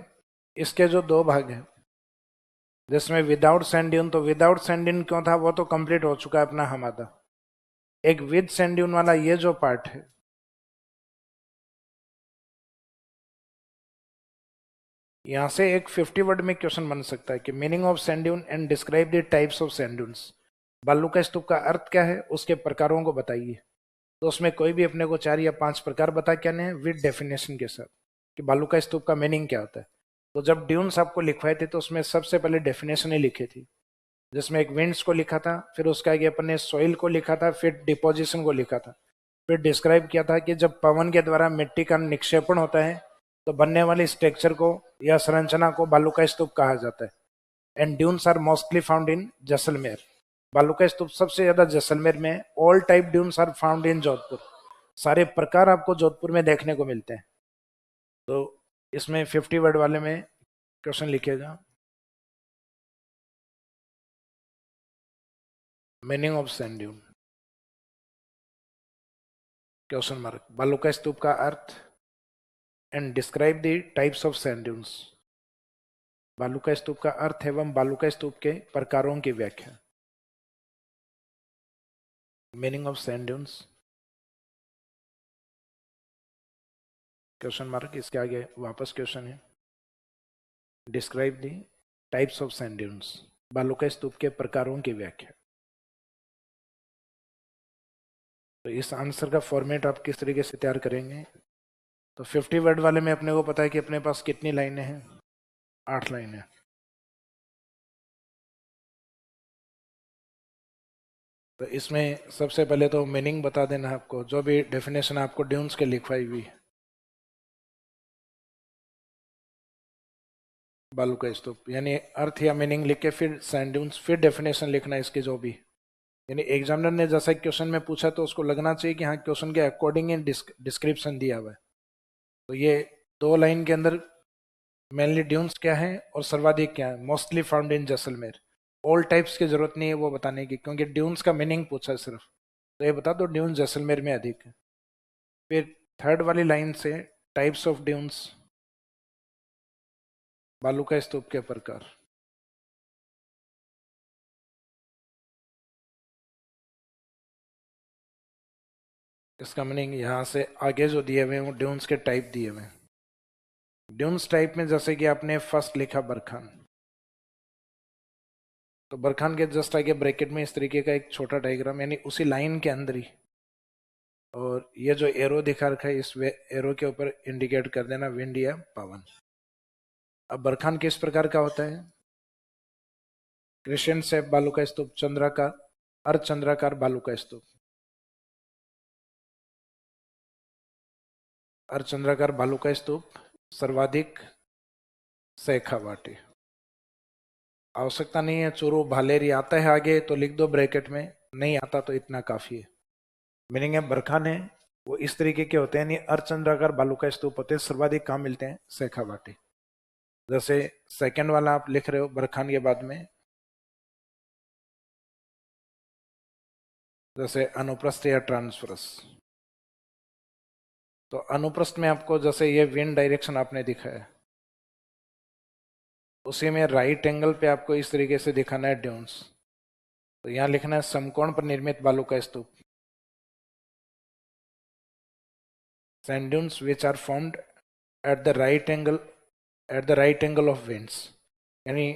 A: इसके जो दो भाग हैं जिसमें विदाउट सैंड ड्यून, तो विदाउट सैंड ड्यून क्यों था वो तो कंप्लीट हो चुका है अपना हमादा। एक विद सैंड ड्यून वाला ये जो पार्ट है यहाँ से एक 50 वर्ड में क्वेश्चन बन सकता है कि meaning of sand dune and describe the types of sand dunes. बालू का स्तूप का अर्थ क्या है, उसके प्रकारों को बताइए। तो उसमें कोई भी अपने को 4 या 5 प्रकार बता क्या है विद डेफिनेशन के साथ कि बालू का स्तूप का मीनिंग क्या होता है। तो जब ड्यून्स आपको लिखवाए थे तो उसमें सबसे पहले डेफिनेशन ही लिखी थी, जिसमें एक विंड्स को लिखा था, फिर उसके आगे अपन ने सॉइल को लिखा था, फिर डिपोजिशन को लिखा था, फिर डिस्क्राइब किया था कि जब पवन के द्वारा मिट्टी का निक्षेपण होता है तो बनने वाली स्ट्रक्चर को या संरचना को बालू का स्तूप कहा जाता है। And dunes are mostly found in Jaisalmer. बालू का स्तूप सबसे ज्यादा जैसलमेर में। All type dunes are found in Jodhpur. सारे प्रकार आपको जोधपुर में देखने को मिलते हैं। तो इसमें 50 वर्ड वाले में क्वेश्चन लिखिएगा, meaning of sand dune, question mark, बालू का स्तूप का earth and describe the types of sand dunes. बालू का स्तूप का अर्थ एवं बालू का स्तूप के प्रकारों की व्याख्या, meaning of sand dunes, question mark. इसके आगे वापस क्वेश्चन है, describe the types of sand dunes, बालू का स्तूप के प्रकारों की व्याख्या। तो इस आंसर का फॉर्मेट आप किस तरीके से तैयार करेंगे। तो 50 वर्ड वाले में अपने को पता है कि अपने पास कितनी लाइनें हैं, 8 लाइनें। तो इसमें सबसे पहले तो मीनिंग बता देना आपको, जो भी डेफिनेशन आपको ड्यून्स के लिखवाई हुई है। बालू का स्तूप यानी अर्थ या मीनिंग लिख के फिर सैंड ड्यून्स, फिर डेफिनेशन लिखना इसकी जो भी, यानी एग्जामिनर ने जैसा क्वेश्चन में पूछा तो उसको लगना चाहिए कि हाँ क्वेश्चन के अकॉर्डिंग ही डिस्क्रिप्शन दिया हुआ है। तो ये 2 लाइन के अंदर मेनली ड्यून्स क्या है और सर्वाधिक क्या है, mostly found in Jaisalmer. All types की जरूरत नहीं है वो बताने की, क्योंकि ड्यून्स का मीनिंग पूछा है सिर्फ, तो ये बता दो ड्यून्स जैसलमेर में अधिक है। फिर थर्ड वाली लाइन से टाइप्स ऑफ ड्यून्स, बालू का स्तूप के प्रकार। इसका मीनिंग यहाँ से आगे जो दिए हुए हैं वो ड्यून्स के टाइप दिए हुए हैं। ड्यून्स टाइप में जैसे कि आपने फर्स्ट लिखा बरखान, तो बरखान के जस्ट आगे ब्रैकेट में इस तरीके का एक छोटा डायग्राम, यानी उसी लाइन के अंदर ही, और ये जो एरो दिखा रखा है इस एरो के ऊपर इंडिकेट कर देना विंड या पवन। अब बरखान किस प्रकार का होता है, क्रिश्चियन शेप बालू का स्तूप, चंद्राकार, अर्धचंद्राकार बालू का स्तूप, अर्धचंद्राकार बालू का स्तूप, सर्वाधिक शेखावाटी। आवश्यकता नहीं है चूरू भालेरी, आता है आगे तो लिख दो ब्रैकेट में, नहीं आता तो इतना काफी है। मीनिंग है बरखान है वो इस तरीके के होते हैं, यानी अर्धचंद्राकार बालू का स्तूप होते हैं, सर्वाधिक कहाँ मिलते हैं, शेखावाटी। जैसे सेकंड वाला आप लिख रहे हो बरखान के बाद में, जैसे अनुप्रस्थ या ट्रांसवर्स, तो अनुप्रस्थ में आपको जैसे ये विंड डायरेक्शन आपने दिखाया, उसी में राइट एंगल पे आपको इस तरीके से दिखाना है ड्यून्स। तो यहां लिखना है समकोण पर निर्मित बालू का स्तूप, sand dunes which are formed at the right angle of winds, यानी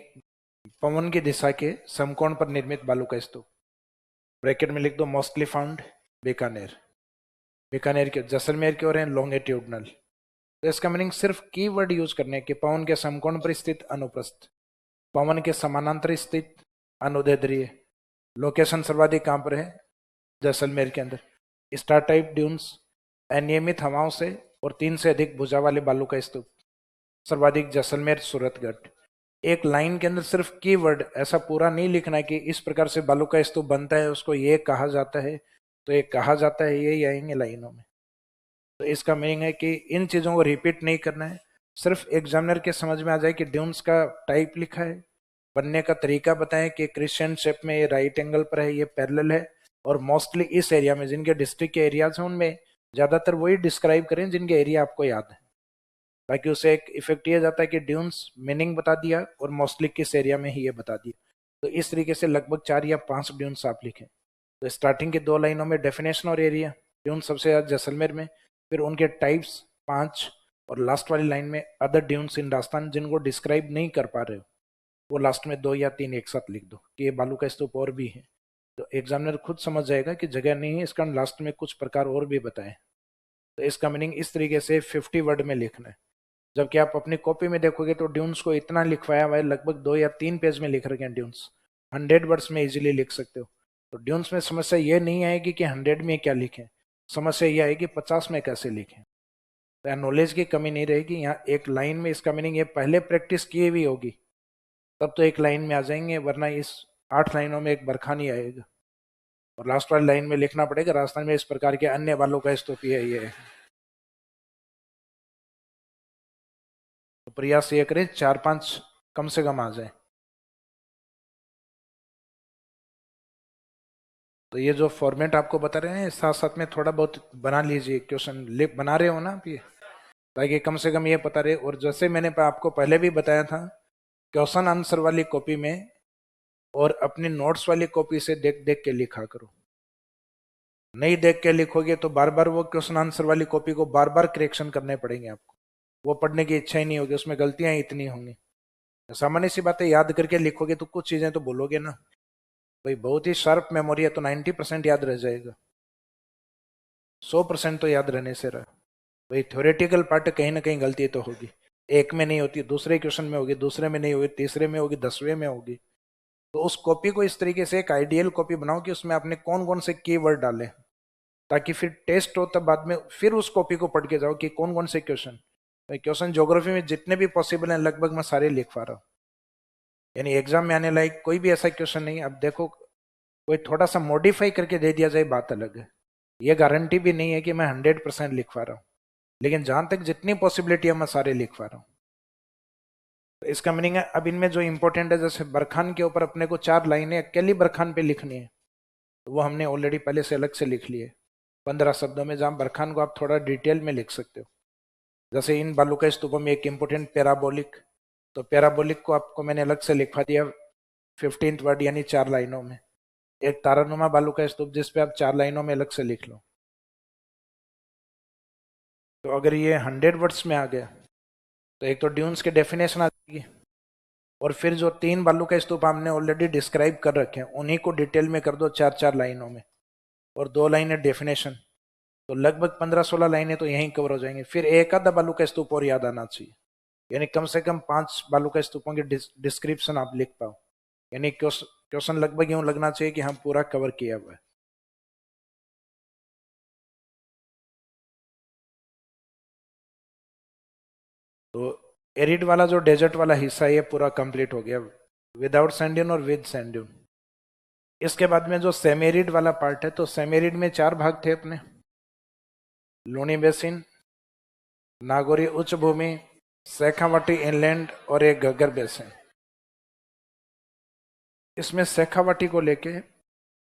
A: पवन की दिशा के समकोण पर निर्मित बालू का स्तूप। ब्रैकेट में लिख दो मोस्टली फाउंड बीकानेर, बीकानेर के जैसलमेर की ओर है लॉन्गिट्यूडनल। तो इसका मीनिंग सिर्फ कीवर्ड यूज करने के, पवन के समकोण पर स्थित अनुप्रस्थ, पवन के समानांतर स्थित अनुदैर्ध्य। लोकेशन सर्वाधिक कहां पर है, जैसलमेर के अंदर। स्टार टाइप ड्यून्स, अनियमित हवाओं से और 3 से अधिक भुजा वाले बालू का स्तूप, सर्वाधिक जैसलमेर सूरतगढ़। एक लाइन के अंदर सिर्फ कीवर्ड, ऐसा पूरा नहीं लिखना है कि इस प्रकार से बालू का स्तूप बनता है, उसको ये कहा जाता है, तो ये कहा जाता है, यही आएंगे लाइनों में। तो इसका मीनिंग है कि इन चीजों को रिपीट नहीं करना है, सिर्फ एग्जामिनर के समझ में आ जाए कि ड्यून्स का टाइप लिखा है, बनने का तरीका बताएं कि क्रिश्चियन शेप में ये राइट एंगल पर है, ये पैरेलल है, और मोस्टली इस एरिया में जिनके डिस्ट्रिक्ट के एरियाज हैं उनमें ज्यादातर वही डिस्क्राइब करें जिनके एरिया आपको याद है, ताकि उसे एक इफेक्ट ये जाता है कि ड्यून्स मीनिंग बता दिया और मोस्टली किस एरिया में ही ये बता दिया। तो इस तरीके से लगभग 4 या 5 ड्यून्स आप लिखें। तो स्टार्टिंग के 2 लाइनों में डेफिनेशन और एरिया, ड्यून सबसे ज्यादा जैसलमेर में, फिर उनके टाइप्स 5, और लास्ट वाली लाइन में अदर ड्यून्स इन राजस्थान जिनको डिस्क्राइब नहीं कर पा रहे हो, वो लास्ट में 2 या 3 एक साथ लिख दो कि ये बालू का स्तूप और भी है। तो एग्जामिनर खुद समझ जाएगा कि जगह नहीं है, इसका लास्ट में कुछ प्रकार और भी बताएं। तो इसका मीनिंग इस तरीके से 50 वर्ड में लिखना है। जबकि आप अपनी कॉपी में देखोगे तो ड्यून्स को इतना लिखवाया हुआ है, लगभग 2 या 3 पेज में लिख रखे हैं ड्यून्स। 100 वर्ड्स में इजीली लिख सकते हो। तो ड्यून्स में समस्या ये नहीं आएगी कि 100 में क्या लिखें, समस्या ये आएगी 50 में कैसे लिखें। तो यहाँ नॉलेज की कमी नहीं रहेगी। यहाँ एक लाइन में इसका मीनिंग ये पहले प्रैक्टिस की हुई होगी तब तो एक लाइन में आ जाएंगे, वरना इस 8 लाइनों में एक बरखा नहीं आएगा। और लास्ट वाली लाइन में लिखना पड़ेगा राजस्थान में इस प्रकार के अन्य बालों का स्तूप है ये है। तो प्रयास ये करें 4-5 कम से कम आ जाए। तो ये जो फॉर्मेट आपको बता रहे हैं साथ साथ में थोड़ा बहुत बना लीजिए, क्वेश्चन लिप बना रहे हो ना आप ये, ताकि कम से कम ये पता रहे। और जैसे मैंने आपको पहले भी बताया था, क्वेश्चन आंसर वाली कॉपी में और अपनी नोट्स वाली कॉपी से देख देख के लिखा करो। नहीं देख के लिखोगे तो बार बार वो क्वेश्चन आंसर वाली कॉपी को बार बार करेक्शन करने पड़ेंगे आपको, वो पढ़ने की इच्छा ही नहीं होगी, उसमें गलतियां इतनी होंगी। सामान्य सी बातें याद करके लिखोगे तो कुछ चीजें तो बोलोगे ना भाई, बहुत ही शार्प मेमोरी है तो 90% याद रह जाएगा, 100% तो याद रहने से रहा भाई। थ्योरेटिकल पार्ट कहीं ना कहीं गलती तो होगी, एक में नहीं होती, दूसरे क्वेश्चन में होगी, दूसरे में नहीं होगी, तीसरे में होगी, 10वें में होगी। तो उस कॉपी को इस तरीके से एक आइडियल कॉपी बनाओ कि उसमें आपने कौन कौन से कीवर्ड डाले, ताकि फिर टेस्ट हो तब बाद में फिर उस कॉपी को पढ़ के जाओ कि कौन कौन से क्वेश्चन। क्वेश्चन ज्योग्राफी में जितने भी पॉसिबल हैं लगभग मैं सारे लिख पा रहा हूँ, यानी एग्जाम में आने लायक कोई भी ऐसा क्वेश्चन नहीं। अब देखो कोई थोड़ा सा मॉडिफाई करके दे दिया जाए बात अलग है, ये गारंटी भी नहीं है कि मैं 100% लिख पा रहा हूँ, लेकिन जहां तक जितनी पॉसिबिलिटी है मैं सारे लिख पा रहा हूँ। तो इसका मीनिंग है अब इनमें जो इंपॉर्टेंट है, जैसे बरखान के ऊपर अपने को 4 लाइनें अकेली बरखान पे लिखनी है, तो वो हमने ऑलरेडी पहले से अलग से लिख लिए 15 शब्दों में, जहां बरखान को आप थोड़ा डिटेल में लिख सकते हो। जैसे इन बालू का स्तूपों में एक इंपॉर्टेंट पैराबोलिक, तो पैराबोलिक को आपको मैंने अलग से लिखवा दिया 15th वर्ड यानी 4 लाइनों में। एक तारानुमा बालू का स्तूप जिसपे आप 4 लाइनों में अलग से लिख लो। तो अगर ये 100 वर्ड्स में आ गया तो एक तो ड्यून्स के डेफिनेशन आ जाएगी, और फिर जो 3 बालू का स्तूप हमने ऑलरेडी डिस्क्राइब कर रखे हैं उन्हीं को डिटेल में कर दो 4-4 लाइनों में, और 2 लाइनें डेफिनेशन, तो लगभग 15-16 लाइनें तो यहीं कवर हो जाएंगे। फिर एक आधा बालू का स्तूप और याद आना चाहिए, यानी कम से कम 5 बालू का स्तूपों की डिस्क्रिप्शन आप लिख पाओ, यानी क्वेश्चन लगभग यूं लगना चाहिए कि हम पूरा कवर किया हुआ है। तो एरिड वाला जो डेजर्ट वाला हिस्सा है ये पूरा कंप्लीट हो गया, विदाउट सैंड ड्यून और विद सैंड ड्यून। इसके बाद में जो सेमेरिड वाला पार्ट है, तो सेमेरिड में 4 भाग थे अपने, लूनी बेसिन, नागौरी उच्च भूमि, शेखावाटी इनलैंड और एक घग्गर बेसिन। इसमें शेखावाटी को लेके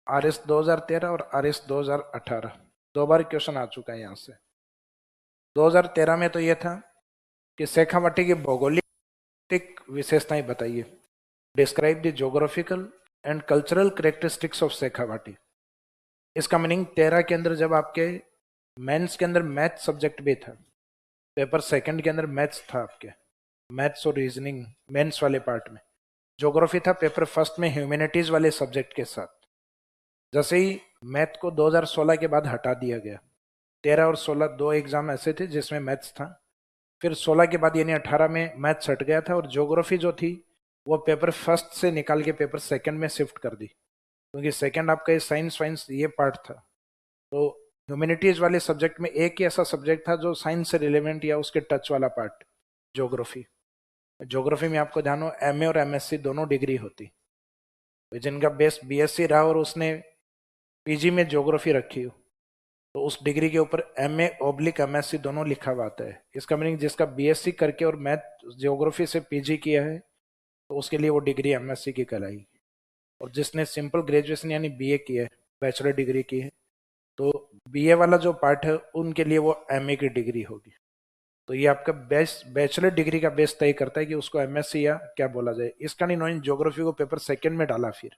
A: आरएस 2013 और आरएस 2018 2 बार क्वेश्चन आ चुका है यहाँ से। 2013 में तो ये था कि शेखावाटी की भौगोलिक विशेषताएं बताइए, describe the geographical and cultural characteristics of Shekhawati. इसका मीनिंग 13 के अंदर जब आपके मेंस के अंदर मैथ सब्जेक्ट भी था, पेपर सेकंड के अंदर मैथ्स था आपके, मैथ्स और रीजनिंग मेंस वाले पार्ट में, ज्योग्राफी था पेपर फर्स्ट में ह्यूमैनिटीज वाले सब्जेक्ट के साथ। जैसे ही मैथ को 2016 के बाद हटा दिया गया, 13 और 16 2 एग्जाम ऐसे थे जिसमें मैथ्स था, फिर 16 के बाद यानी 18 में मैथ्स हट गया था, और ज्योग्राफी जो थी वो पेपर फर्स्ट से निकाल के पेपर सेकंड में शिफ्ट कर दी, क्योंकि सेकंड आपका ये साइंस वाइंस ये पार्ट था। तो ह्यूमैनिटीज वाले सब्जेक्ट में एक ही ऐसा सब्जेक्ट था जो साइंस से रिलेवेंट या उसके टच वाला पार्ट, ज्योग्राफी। ज्योग्राफी में आपको ध्यान हो एमए और एमएससी दोनों डिग्री होती, तो जिनका बेस बीएससी रहा और उसने पीजी में ज्योग्राफी रखी हो, तो उस डिग्री के ऊपर एमए ऑब्लिक एमएससी दोनों लिखा हुआ आता है। इसका मीनिंग जिसका बीएससी करके और मैथ ज्योग्राफी से पीजी किया है तो उसके लिए वो डिग्री एमएससी की कहलाएगी, और जिसने सिंपल ग्रेजुएशन यानी बीए किया है, बैचलर डिग्री की है, तो बीए वाला जो पार्ट है उनके लिए वो एमए की डिग्री होगी। तो ये आपका बेस्ट बैचलर डिग्री का बेस तय करता है कि उसको एमएससी या क्या बोला जाए। इसका नहीं नॉइन ज्योग्राफी को पेपर सेकंड में डाला, फिर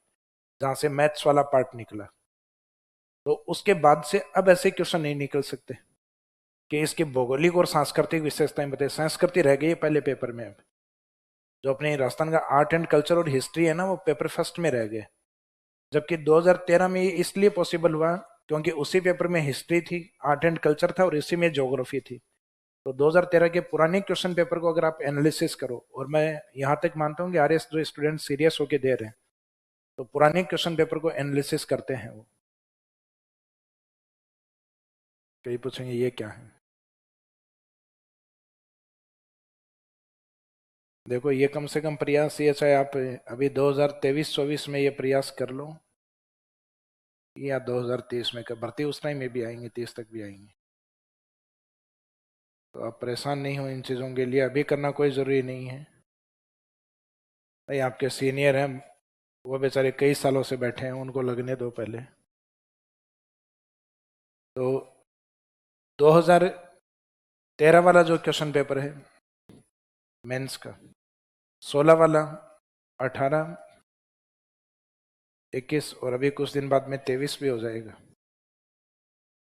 A: जहां से मैथ्स वाला पार्ट निकला, तो उसके बाद से अब ऐसे क्वेश्चन नहीं निकल सकते। कि इसकी भौगोलिक और सांस्कृतिक विशेषताएं बताइए। संस्कृति रह गई है पहले पेपर में। अब जो अपने राजस्थान का आर्ट एंड कल्चर और हिस्ट्री है ना, वो पेपर फर्स्ट में रह गए। जबकि 2013 में ये इसलिए पॉसिबल हुआ क्योंकि उसी पेपर में हिस्ट्री थी, आर्ट एंड कल्चर था, और इसी में ज्योग्राफी थी। तो 2013 के पुराने क्वेश्चन पेपर को अगर आप एनालिसिस करो, और मैं यहाँ तक मानता हूँ कि आरएस जो स्टूडेंट सीरियस होके दे रहे हैं, तो पुराने क्वेश्चन पेपर को एनालिसिस करते हैं वो। कई पूछेंगे ये क्या है। देखो ये कम से कम प्रयास ये, चाहे आप अभी 2023-24 में ये प्रयास कर लो, या 2030 में, कर भर्ती उस टाइम में भी आएंगे, 30 तक भी आएंगे। तो आप परेशान नहीं हो इन चीज़ों के लिए, अभी करना कोई ज़रूरी नहीं है भाई। आपके सीनियर हैं, वो बेचारे कई सालों से बैठे हैं, उनको लगने दो पहले। तो 2013 वाला जो क्वेश्चन पेपर है मेंस का, 16 वाला, 18, 21, और अभी कुछ दिन बाद में 23 भी हो जाएगा।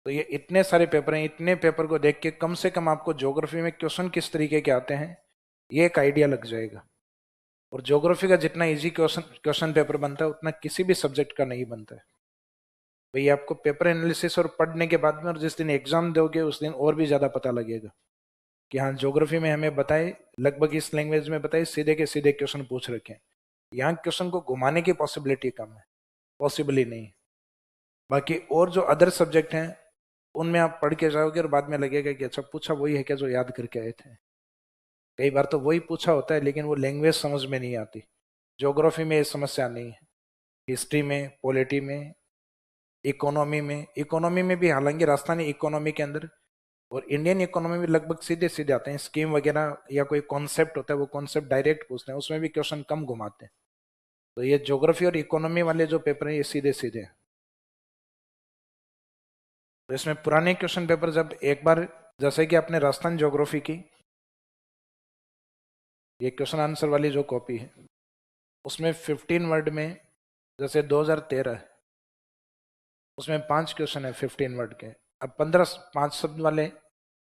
A: तो ये इतने सारे पेपर हैं, इतने पेपर को देख के कम से कम आपको ज्योग्राफी में क्वेश्चन किस तरीके के आते हैं ये एक आइडिया लग जाएगा। और ज्योग्राफी का जितना इजी क्वेश्चन क्वेश्चन पेपर बनता है, उतना किसी भी सब्जेक्ट का नहीं बनता है भाई। आपको पेपर एनालिसिस और पढ़ने के बाद में, और जिस दिन एग्जाम दोगे उस दिन और भी ज़्यादा पता लगेगा कि हाँ, ज्योग्राफी में हमें बताए, लगभग इस लैंग्वेज में बताए, सीधे के सीधे क्वेश्चन पूछ रखे हैं। यहाँ क्वेश्चन को घुमाने की पॉसिबिलिटी कम है, पॉसिबल ही नहीं। बाकी और जो अदर सब्जेक्ट हैं उनमें आप पढ़ के जाओगे और बाद में लगेगा कि अच्छा, पूछा वही है क्या जो याद करके आए थे। कई बार तो वही पूछा होता है लेकिन वो लैंग्वेज समझ में नहीं आती। ज्योग्राफी में ये समस्या नहीं है, हिस्ट्री में, पॉलिटी में, इकोनॉमी में भी, हालांकि राजस्थानी इकोनॉमी के अंदर और इंडियन इकोनॉमी में लगभग सीधे सीधे आते हैं। स्कीम वगैरह या कोई कॉन्सेप्ट होता है, वो कॉन्सेप्ट डायरेक्ट पूछते हैं, उसमें भी क्वेश्चन कम घुमाते हैं। तो ये ज्योग्राफी और इकोनॉमी वाले जो पेपर हैं ये सीधे सीधे हैं। तो इसमें पुराने क्वेश्चन पेपर जब एक बार, जैसे कि आपने राजस्थान ज्योग्राफी की ये क्वेश्चन आंसर वाली जो कॉपी है, उसमें 15 वर्ड में, जैसे 2013 है उसमें 5 क्वेश्चन है 15 वर्ड के। अब 5 शब्द वाले,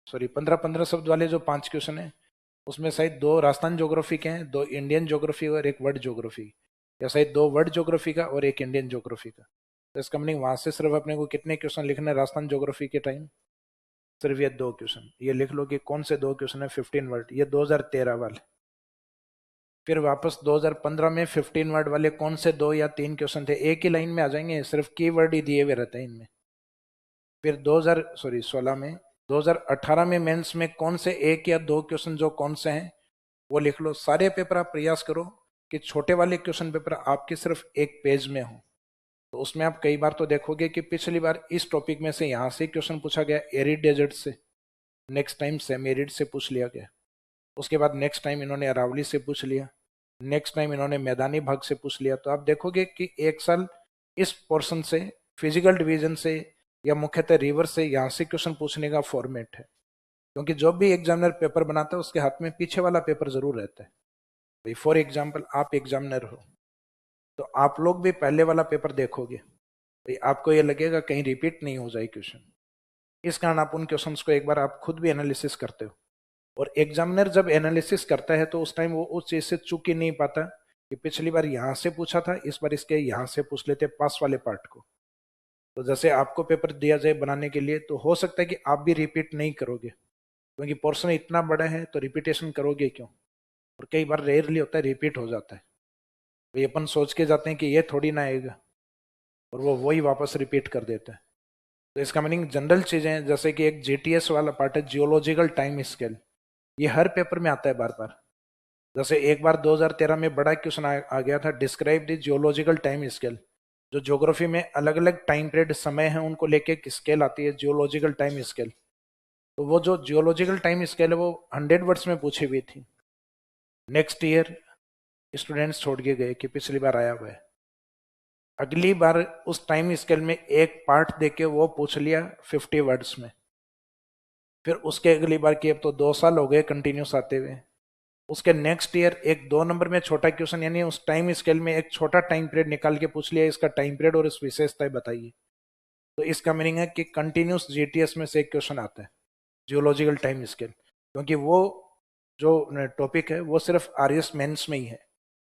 A: सॉरी 15-15 शब्द वाले जो 5 क्वेश्चन है, उसमें शायद 2 राजस्थान ज्योग्राफी के हैं, 2 इंडियन ज्योग्राफी और एक वर्ल्ड ज्योग्राफी, या शायद 2 वर्ल्ड ज्योग्राफी का और एक इंडियन ज्योग्राफी का। तो इसका मीनिंग वहां से सिर्फ अपने को कितने क्वेश्चन लिखने हैं राजस्थान ज्योग्राफी के टाइम? सिर्फ ये 2 क्वेश्चन। ये लिख लो कि कौन से 2 क्वेश्चन है 15 वर्ड, ये 2013 वाले। फिर वापस 2015 में 15 वर्ड वाले कौन से 2 या 3 क्वेश्चन थे, एक ही लाइन में आ जाएंगे, सिर्फ कीवर्ड ही दिए हुए रहते हैं इनमें। फिर 16 में, 2018 में मेंस में कौन से 1 या 2 क्वेश्चन जो कौन से हैं वो लिख लो। सारे पेपर आप प्रयास करो कि छोटे वाले क्वेश्चन पेपर आपके सिर्फ एक पेज में हो। तो उसमें आप कई बार तो देखोगे कि पिछली बार इस टॉपिक में से यहाँ से क्वेश्चन पूछा गया एरिड डेजर्ट से, नेक्स्ट टाइम सेमी एरिड से पूछ लिया गया, उसके बाद नेक्स्ट टाइम इन्होंने अरावली से पूछ लिया, नेक्स्ट टाइम इन्होंने मैदानी भाग से पूछ लिया। तो आप देखोगे कि एक साल इस पोर्शन से, फिजिकल डिवीजन से, या मुख्यतः रिवर से, यहाँ से क्वेश्चन पूछने का फॉर्मेट है। क्योंकि जो भी एग्जामिनर पेपर बनाता है उसके हाथ में पीछे वाला पेपर जरूर रहता है भाई। फॉर एग्जाम्पल आप एग्जामिनर हो तो आप लोग भी पहले वाला पेपर देखोगे भाई, आपको ये लगेगा कहीं रिपीट नहीं हो जाए क्वेश्चन। इस कारण आप उन क्वेश्चंस को एक बार आप खुद भी एनालिसिस करते हो। और एग्जामिनर जब एनालिसिस करता है तो उस टाइम वो उस चीज से चूक ही नहीं पाता कि पिछली बार यहाँ से पूछा था, इस बार इसके यहाँ से पूछ लेते पास वाले पार्ट को। तो जैसे आपको पेपर दिया जाए बनाने के लिए, तो हो सकता है कि आप भी रिपीट नहीं करोगे क्योंकि पोर्शन इतना बड़ा है, तो रिपीटेशन करोगे क्यों। और कई बार रेयरली होता है रिपीट हो जाता है, तो ये अपन सोच के जाते हैं कि ये थोड़ी ना आएगा, और वो वही वापस रिपीट कर देता है। तो इसका मीनिंग जनरल चीजें, जैसे कि एक जीटीएस वाला पार्ट है, जियोलॉजिकल टाइम स्केल, ये हर पेपर में आता है बार बार। जैसे एक बार 2013 में बड़ा क्वेश्चन आ गया था, describe the geological time scale. जो ज्योग्राफी में अलग अलग टाइम पीरियड समय है उनको लेके एक स्केल आती है, जियोलॉजिकल टाइम स्केल। तो वो जो जियोलॉजिकल टाइम स्केल है वो 100 वर्ड्स में पूछी हुई थी। नेक्स्ट ईयर स्टूडेंट्स छोड़ के गए कि पिछली बार आया हुआ है। अगली बार उस टाइम स्केल में एक पार्ट देके वो पूछ लिया 50 वर्ड्स में। फिर उसके अगली बार की, अब तो 2 साल हो गए कंटिन्यूस आते हुए, उसके नेक्स्ट ईयर एक 2 नंबर में छोटा क्वेश्चन, यानी उस टाइम स्केल में एक छोटा टाइम पीरियड निकाल के पूछ लिया, इसका टाइम पीरियड और इस विशेषताएं बताइए। तो इसका मीनिंग है कि कंटिन्यूस जीटीएस में से एक क्वेश्चन आता है। जियोलॉजिकल टाइम स्केल, क्योंकि वो जो टॉपिक है वो सिर्फ आरएस मेंस में ही है,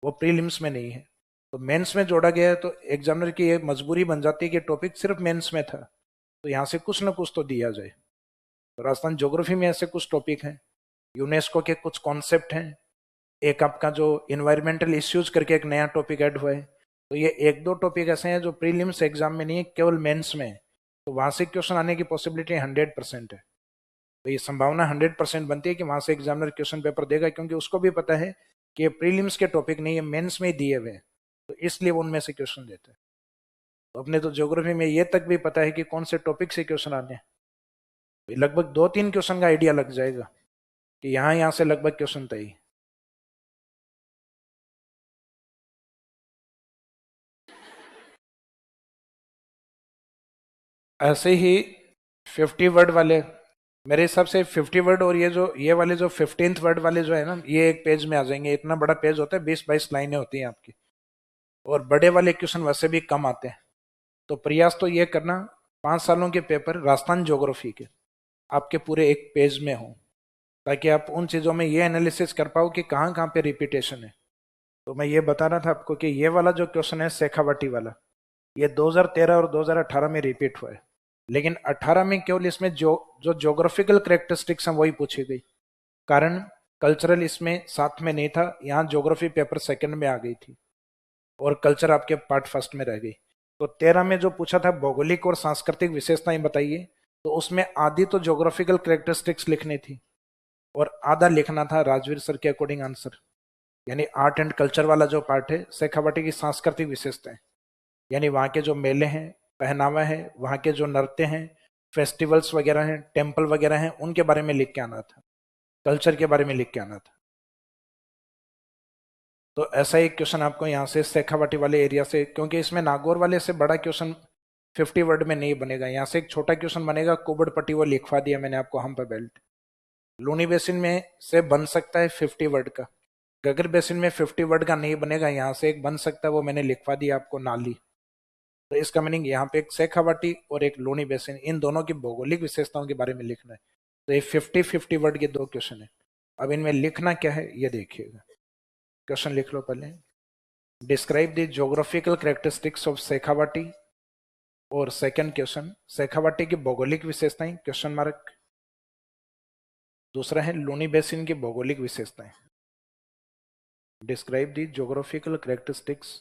A: वो प्रीलिम्स में नहीं है। तो मेंस में जोड़ा गया है तो एग्जामिनर की ये मजबूरी बन जाती है कि टॉपिक सिर्फ मेंस में था, तो यहाँ से कुछ ना कुछ तो दिया जाए। तो राजस्थान ज्योग्राफी में ऐसे कुछ टॉपिक हैं, यूनेस्को के कुछ कॉन्सेप्ट हैं, एक आपका जो इन्वायरमेंटल इश्यूज करके एक नया टॉपिक ऐड हुआ है। तो ये एक दो टॉपिक ऐसे हैं जो प्रीलिम्स एग्जाम में नहीं है, केवल मेंस में है, तो वहां से क्वेश्चन आने की पॉसिबिलिटी 100% है। तो ये संभावना 100% बनती है कि वहां से एग्जामिनर क्वेश्चन पेपर देगा, क्योंकि उसको भी पता है कि ये प्रीलिम्स के टॉपिक नहीं है, मेंस में ही दिए हुए हैं, तो इसलिए वो उनमें से क्वेश्चन देते हैं। तो अपने तो ज्योग्राफी में ये तक भी पता है कि कौन से टॉपिक से क्वेश्चन आने हैं, तो लगभग 2-3 क्वेश्चन का आइडिया लग जाएगा कि यहाँ से लगभग क्वेश्चन तय। ऐसे ही 50 वर्ड वाले, मेरे हिसाब से 50 वर्ड, और ये वाले जो 15th वर्ड वाले जो है ना, ये एक पेज में आ जाएंगे। इतना बड़ा पेज होता है, 20-22 लाइनें होती हैं आपकी, और बड़े वाले क्वेश्चन वैसे भी कम आते हैं। तो प्रयास तो ये करना, 5 सालों के पेपर राजस्थान ज्योग्राफी के आपके पूरे एक पेज में हो, ताकि आप उन चीज़ों में ये एनालिसिस कर पाओ कि कहाँ कहाँ पे रिपीटेशन है। तो मैं ये बता रहा था आपको कि ये वाला जो क्वेश्चन है शेखावाटी वाला, ये 2013 और 2018 में रिपीट हुआ है, लेकिन 18 में केवल इसमें जो जो ज्योग्राफिकल करेक्टरिस्टिक्स हैं वही पूछी गई, कारण कल्चरल इसमें साथ में नहीं था, यहाँ ज्योग्राफी पेपर सेकंड में आ गई थी और कल्चर आपके पार्ट फर्स्ट में रह गई। तो 13 में जो पूछा था भौगोलिक और सांस्कृतिक विशेषताएं बताइए, तो उसमें आधी तो ज्योग्राफिकल करेक्टरिस्टिक्स लिखनी थी और आधा लिखना था राजवीर सर के अकॉर्डिंग आंसर, यानी आर्ट एंड कल्चर वाला जो पार्ट है, शेखावाटी की सांस्कृतिक विशेषताएं, यानी वहाँ के जो मेले हैं, पहनावा है, वहाँ के जो नृत्य हैं, फेस्टिवल्स वगैरह हैं, टेम्पल वगैरह हैं, उनके बारे में लिख के आना था, कल्चर के बारे में लिख के आना था। तो ऐसा एक क्वेश्चन आपको यहाँ से शेखावाटी वाले एरिया से, क्योंकि इसमें नागौर वाले से बड़ा क्वेश्चन 50 वर्ड में नहीं बनेगा, यहाँ से एक छोटा क्वेश्चन बनेगा, कुबड़ पट्टी वो लिखवा दिया मैंने आपको, हम पे बेल्ट। लूनी बेसिन में से बन सकता है 50 वर्ड का, गगर बेसिन में 50 वर्ड का नहीं बनेगा, यहाँ से एक बन सकता है, वो मैंने लिखवा दिया आपको, नाली। तो इसका मीनिंग यहाँ पे एक शेखावाटी और एक लूनी बेसिन, इन दोनों की भौगोलिक विशेषताओं के बारे में लिखना है। तो ये 50-50 वर्ड के दो क्वेश्चन है। अब इनमें लिखना क्या है ये देखिएगा, क्वेश्चन लिख लो पहले। Describe the geographical characteristics of Shekhawati, और सेकंड क्वेश्चन शेखावाटी की भौगोलिक विशेषताएं क्वेश्चन मार्क। दूसरा है लूनी बेसिन की भौगोलिक विशेषताएं। Describe the geographical characteristics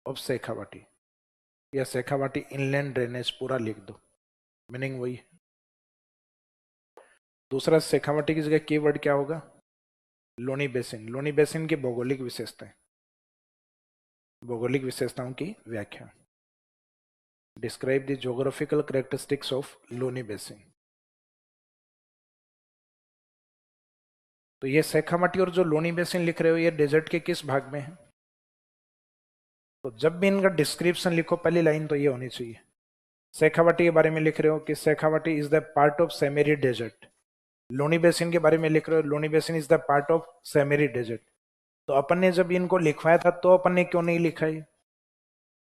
A: of Shekhawati, या शेखावाटी इनलैंड ड्रेनेज पूरा लिख दो, मीनिंग वही है। दूसरा शेखावाटी की जगह कीवर्ड क्या होगा, लोनी बेसिन, लोनी बेसिन की भौगोलिक विशेषताएं, भौगोलिक विशेषताओं की व्याख्या। Describe the geographical characteristics of Loni basin. तो ये शेखावाटी और जो लोनी बेसिन लिख रहे हो, ये डेजर्ट के किस भाग में है? तो जब भी इनका डिस्क्रिप्शन लिखो, पहली लाइन तो ये होनी चाहिए। शेखावाटी के बारे में लिख रहे हो कि Shekhawati is the part of semi-arid desert. Luni basin के बारे में लिख रहे हो, Luni basin is the part of semi-arid desert. तो अपन ने जब इनको लिखवाया था तो अपन ने क्यों नहीं लिखा ये?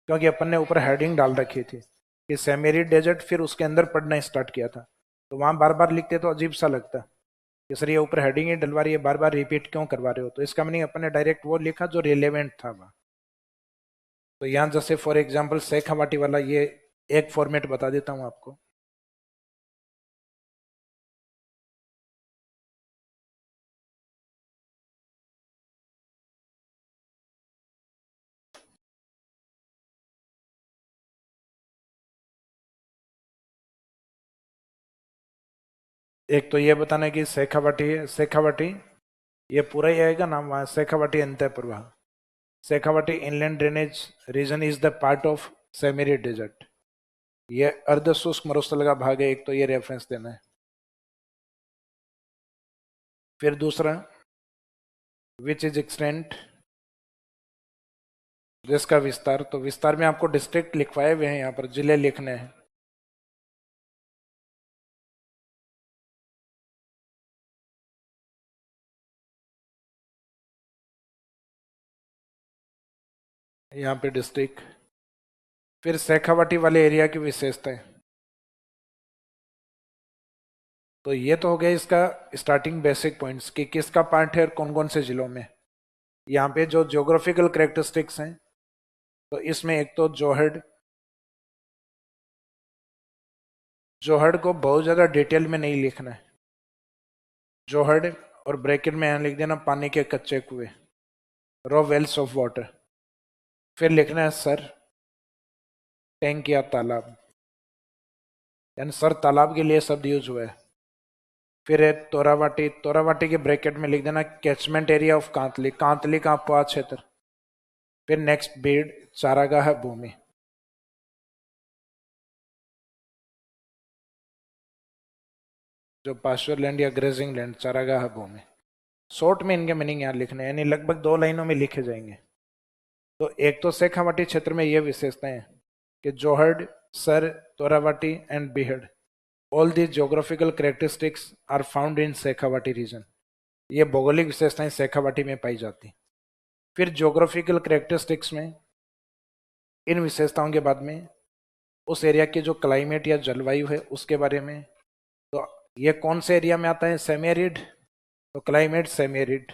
A: क्योंकि अपन ने ऊपर हेडिंग डाल रखी थी कि सेमेरी डेजर्ट, फिर उसके अंदर पढ़ना स्टार्ट किया था, तो वहां बार बार लिखते तो अजीब सा लगता कि सर ये ऊपर हेडिंग ही डलवा रही है, बार बार रिपीट क्यों करवा रहे हो। तो इसका मीनिंग अपन ने डायरेक्ट वो लिखा जो रिलेवेंट था वहां। तो यहाँ जैसे फॉर एग्जाम्पल शेखावाटी वाला, ये एक फॉर्मेट बता देता हूँ आपको। एक तो ये बताना है कि शेखावाटी है, शेखावाटी ये पूरा ही आएगा नाम वहां, शेखावाटी अंतः प्रवाह, Shekhawati inland drainage region is the part of semi-arid desert, ये अर्ध शुष्क मरुस्थल का भाग है, एक तो ये रेफरेंस देना है। फिर दूसरा विच इज एक्सटेंट, जिसका विस्तार, तो विस्तार में आपको डिस्ट्रिक्ट लिखवाए हुए हैं, यहाँ पर जिले लिखने हैं। यहाँ पे डिस्ट्रिक्ट। फिर शेखावाटी वाले एरिया की विशेषताएं, तो ये तो हो गया इसका स्टार्टिंग बेसिक पॉइंट्स कि किसका पार्ट है और कौन कौन से जिलों में। यहाँ पे जो ज्योग्राफिकल करेक्टरिस्टिक्स हैं, तो इसमें एक तो जोहड़, जोहड़ को बहुत ज़्यादा डिटेल में नहीं लिखना है। जोहड़ और ब्रैकेट में यहाँ लिख देना पानी के कच्चे कुएं, रॉ वेल्स ऑफ वाटर। फिर लिखना है सर, टैंक या तालाब, यानी सर तालाब के लिए शब्द यूज हुआ है। फिर है तोरावाटी, तोरावाटी के ब्रैकेट में लिख देना catchment area of Kantli, Kantli का अपवाद क्षेत्र। फिर नेक्स्ट बीड, चारागाह भूमि। जो पास्चर लैंड या ग्रेजिंग लैंड, चारागाह भूमि। शॉर्ट में इनके मीनिंग यहाँ लिखने, यानी लगभग 2 लाइनों में लिखे जाएंगे। तो एक तो शेखावाटी क्षेत्र में ये विशेषताएं हैं कि johad, sar, Torawati and beehad, all the geographical characteristics are found in Shekhawati region. ये भौगोलिक विशेषताएं शेखावाटी में पाई जाती। फिर ज्योग्राफिकल करेक्टरिस्टिक्स में इन विशेषताओं के बाद में उस एरिया के जो क्लाइमेट या जलवायु है उसके बारे में। तो ये कौन से एरिया में आता है, सेमी एरिड, तो क्लाइमेट सेमी एरिड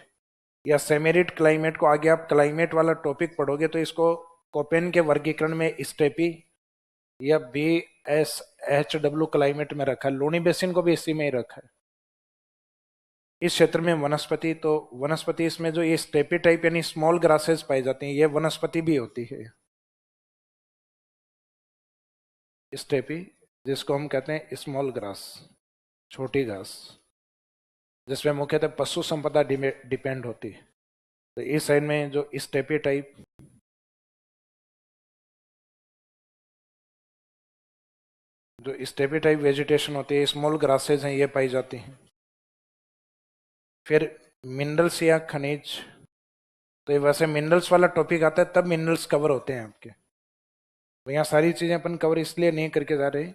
A: या सेमी एरिड क्लाइमेट को आगे आप क्लाइमेट वाला टॉपिक पढ़ोगे तो इसको कोपेन के वर्गीकरण में स्टेपी या BSHW क्लाइमेट में रखा है। लोनी बेसिन को भी इसी में ही रखा है। इस क्षेत्र में वनस्पति, तो वनस्पति इसमें जो ये स्टेपी टाइप यानी स्मॉल ग्रासेस पाई जाती हैं, ये वनस्पति भी होती है स्टेपी, जिसको हम कहते हैं स्मॉल ग्रास, छोटी घास, जिसमें मुख्यतः पशु संपदा डिपेंड होती है। तो इस साइड में जो स्टेपी टाइप, जो स्टेपी टाइप वेजिटेशन होती है, स्मॉल ग्रासेज हैं, ये पाई जाती हैं। फिर मिनरल्स या खनिज, तो ये वैसे मिनरल्स वाला टॉपिक आता है तब मिनरल्स कवर होते हैं आपके, तो यहाँ सारी चीज़ें अपन कवर इसलिए नहीं करके जा रहे,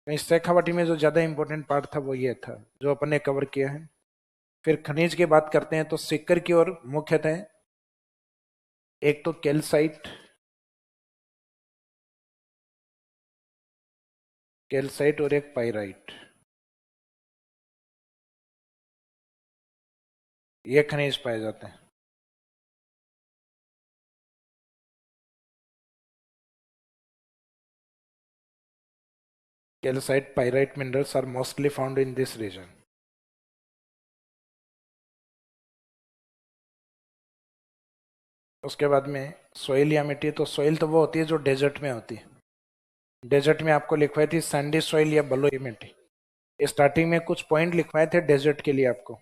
A: इस शेखावाटी में जो ज़्यादा इंपॉर्टेंट पार्ट था वो ये था जो अपन ने कवर किया है। फिर खनिज की बात करते हैं तो सिक्कर की ओर मुख्यतः एक तो कैल्साइट, कैल्साइट और एक पाइराइट, ये खनिज पाए जाते हैं। Calcite pyrite minerals are mostly found in this region. उसके बाद में सोइल या मिट्टी, तो सोइल तो वो होती है जो डेजर्ट में होती है। डेजर्ट में आपको लिखवाई थी सैंडी सोइल या बलुई मिट्टी। स्टार्टिंग में कुछ पॉइंट लिखवाए थे डेजर्ट के लिए आपको,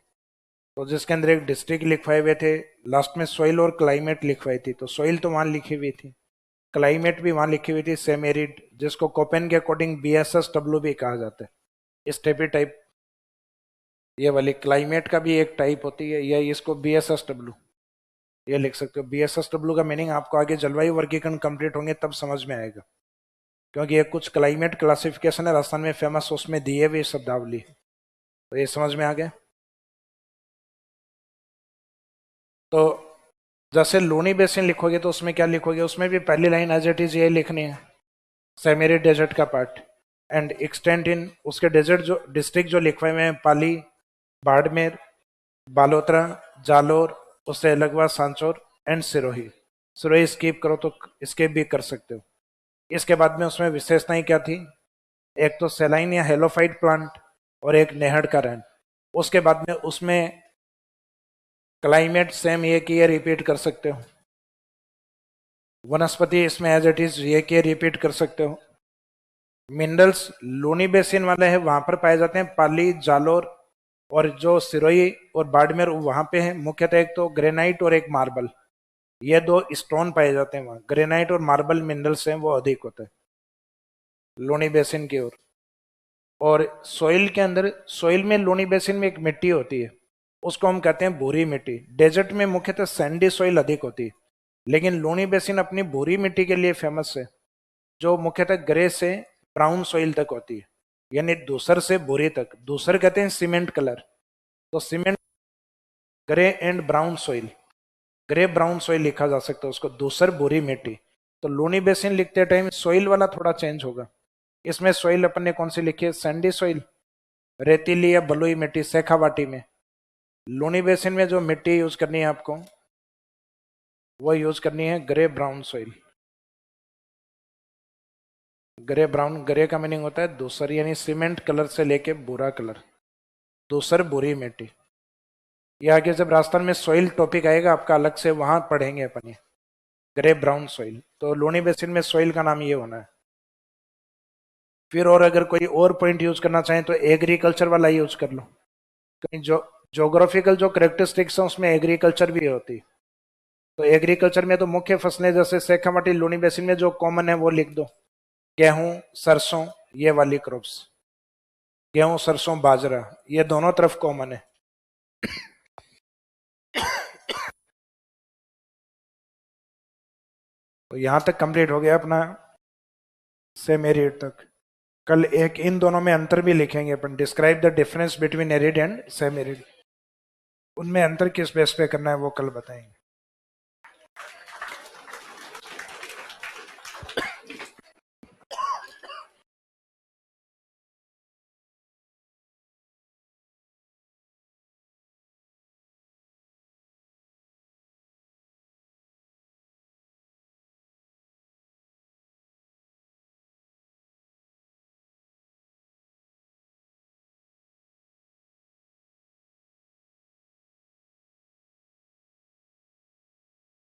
A: तो जिसके अंदर एक डिस्ट्रिक्ट लिखवाए हुए थे, लास्ट में सोइल और क्लाइमेट लिखवाई थी। तो सोइल तो वहां लिखी हुई थी, क्लाइमेट भी वहां लिखी हुई थी सेमी एरिड, जिसको कोपेन के अकॉर्डिंग BSSW भी कहा जाता है। स्टेपी टाइप, ये वाली क्लाइमेट का भी एक टाइप होती है, या इसको BSSW ये लिख सकते हो। BSSW का मीनिंग आपको आगे जलवायु वर्गीकरण कंप्लीट होंगे तब समझ में आएगा, क्योंकि ये कुछ क्लाइमेट क्लासिफिकेशन है राजस्थान में फेमस, उसमें दिए हुए शब्दावली, तो ये समझ में आ गया। तो जैसे लोनी बेसिन लिखोगे तो उसमें क्या लिखोगे, उसमें भी पहली लाइन एज इट इज ये लिखनी है, सेमेरी डेजर्ट का पार्ट एंड एक्सटेंट इन, उसके डेजर्ट जो डिस्ट्रिक्ट जो लिखवाए हुए हैं, पाली, बाड़मेर, बालोतरा, जालोर, उससे अलग हुआ सांचौर एंड सिरोही। सिरोही स्किप करो तो स्किप भी कर सकते हो। इसके बाद में उसमें विशेषताएं क्या थी, एक तो सेलाइन या हेलोफाइट प्लांट और एक नेहड़ का रैन। उसके बाद में उसमें क्लाइमेट सेम ये कि ये रिपीट कर सकते हो, वनस्पति इसमें एज इट इज ये कि रिपीट कर सकते हो। मिनरल्स लोनी बेसिन वाले हैं वहां पर पाए जाते हैं, पाली, जालोर और जो सिरोही और बाड़मेर वहां पे है मुख्यतः एक तो ग्रेनाइट और एक मार्बल, ये 2 स्टोन पाए जाते हैं वहां। ग्रेनाइट और मार्बल मिनरल्स हैं वो अधिक होते हैं लोनी बेसिन की ओर। और सोइल के अंदर, सोइल में लोनी बेसिन में एक मिट्टी होती है, उसको हम कहते हैं भूरी मिट्टी। डेजर्ट में मुख्यतः सैंडी सोइल अधिक होती है, लेकिन लोनी बेसिन अपनी भूरी मिट्टी के लिए फेमस है, जो मुख्यतः ग्रे से ब्राउन सोइल तक होती है, यानी दूसर से भूरी तक। दूसर कहते हैं सीमेंट कलर, तो cement grey and brown soil, grey brown soil लिखा जा सकता है उसको, दूसर भूरी मिट्टी। तो लोनी बेसिन लिखते टाइम सोइल वाला थोड़ा चेंज होगा। इसमें सोइल अपन ने कौन सी लिखी है, सैंडी सोइल, रेतीली या बलुई मिट्टी शेखावाटी में। लूनी बेसिन में जो मिट्टी यूज करनी है आपको, वो यूज करनी है grey brown soil. Grey brown, grey का मीनिंग होता है धूसर, यानी सीमेंट कलर से लेके भूरा कलर, धूसर भूरी मिट्टी। ये आगे जब राजस्थान में सॉइल टॉपिक आएगा आपका अलग से, वहां पढ़ेंगे अपन ये ग्रे ब्राउन सॉइल। तो लूनी बेसिन में सॉइल का नाम ये होना है। फिर और अगर कोई और पॉइंट यूज करना चाहें तो एग्रीकल्चर वाला यूज कर लो, कहीं जो जोग्राफिकल जो करेक्टरिस्टिक्स हैं उसमें एग्रीकल्चर भी होती। तो एग्रीकल्चर में तो मुख्य फसलें जैसे शेखावाटी लूनी बेसिन में जो कॉमन है वो लिख दो, गेहूं सरसों, ये वाली क्रॉप्स, गेहूं सरसों बाजरा, ये दोनों तरफ कॉमन है। तो यहां तक कंप्लीट हो गया अपना सेम एरिड तक। कल एक इन दोनों में अंतर भी लिखेंगे अपन, describe the difference between arid and semi-arid, उनमें अंतर किस बेस पे करना है वो कल बताएंगे।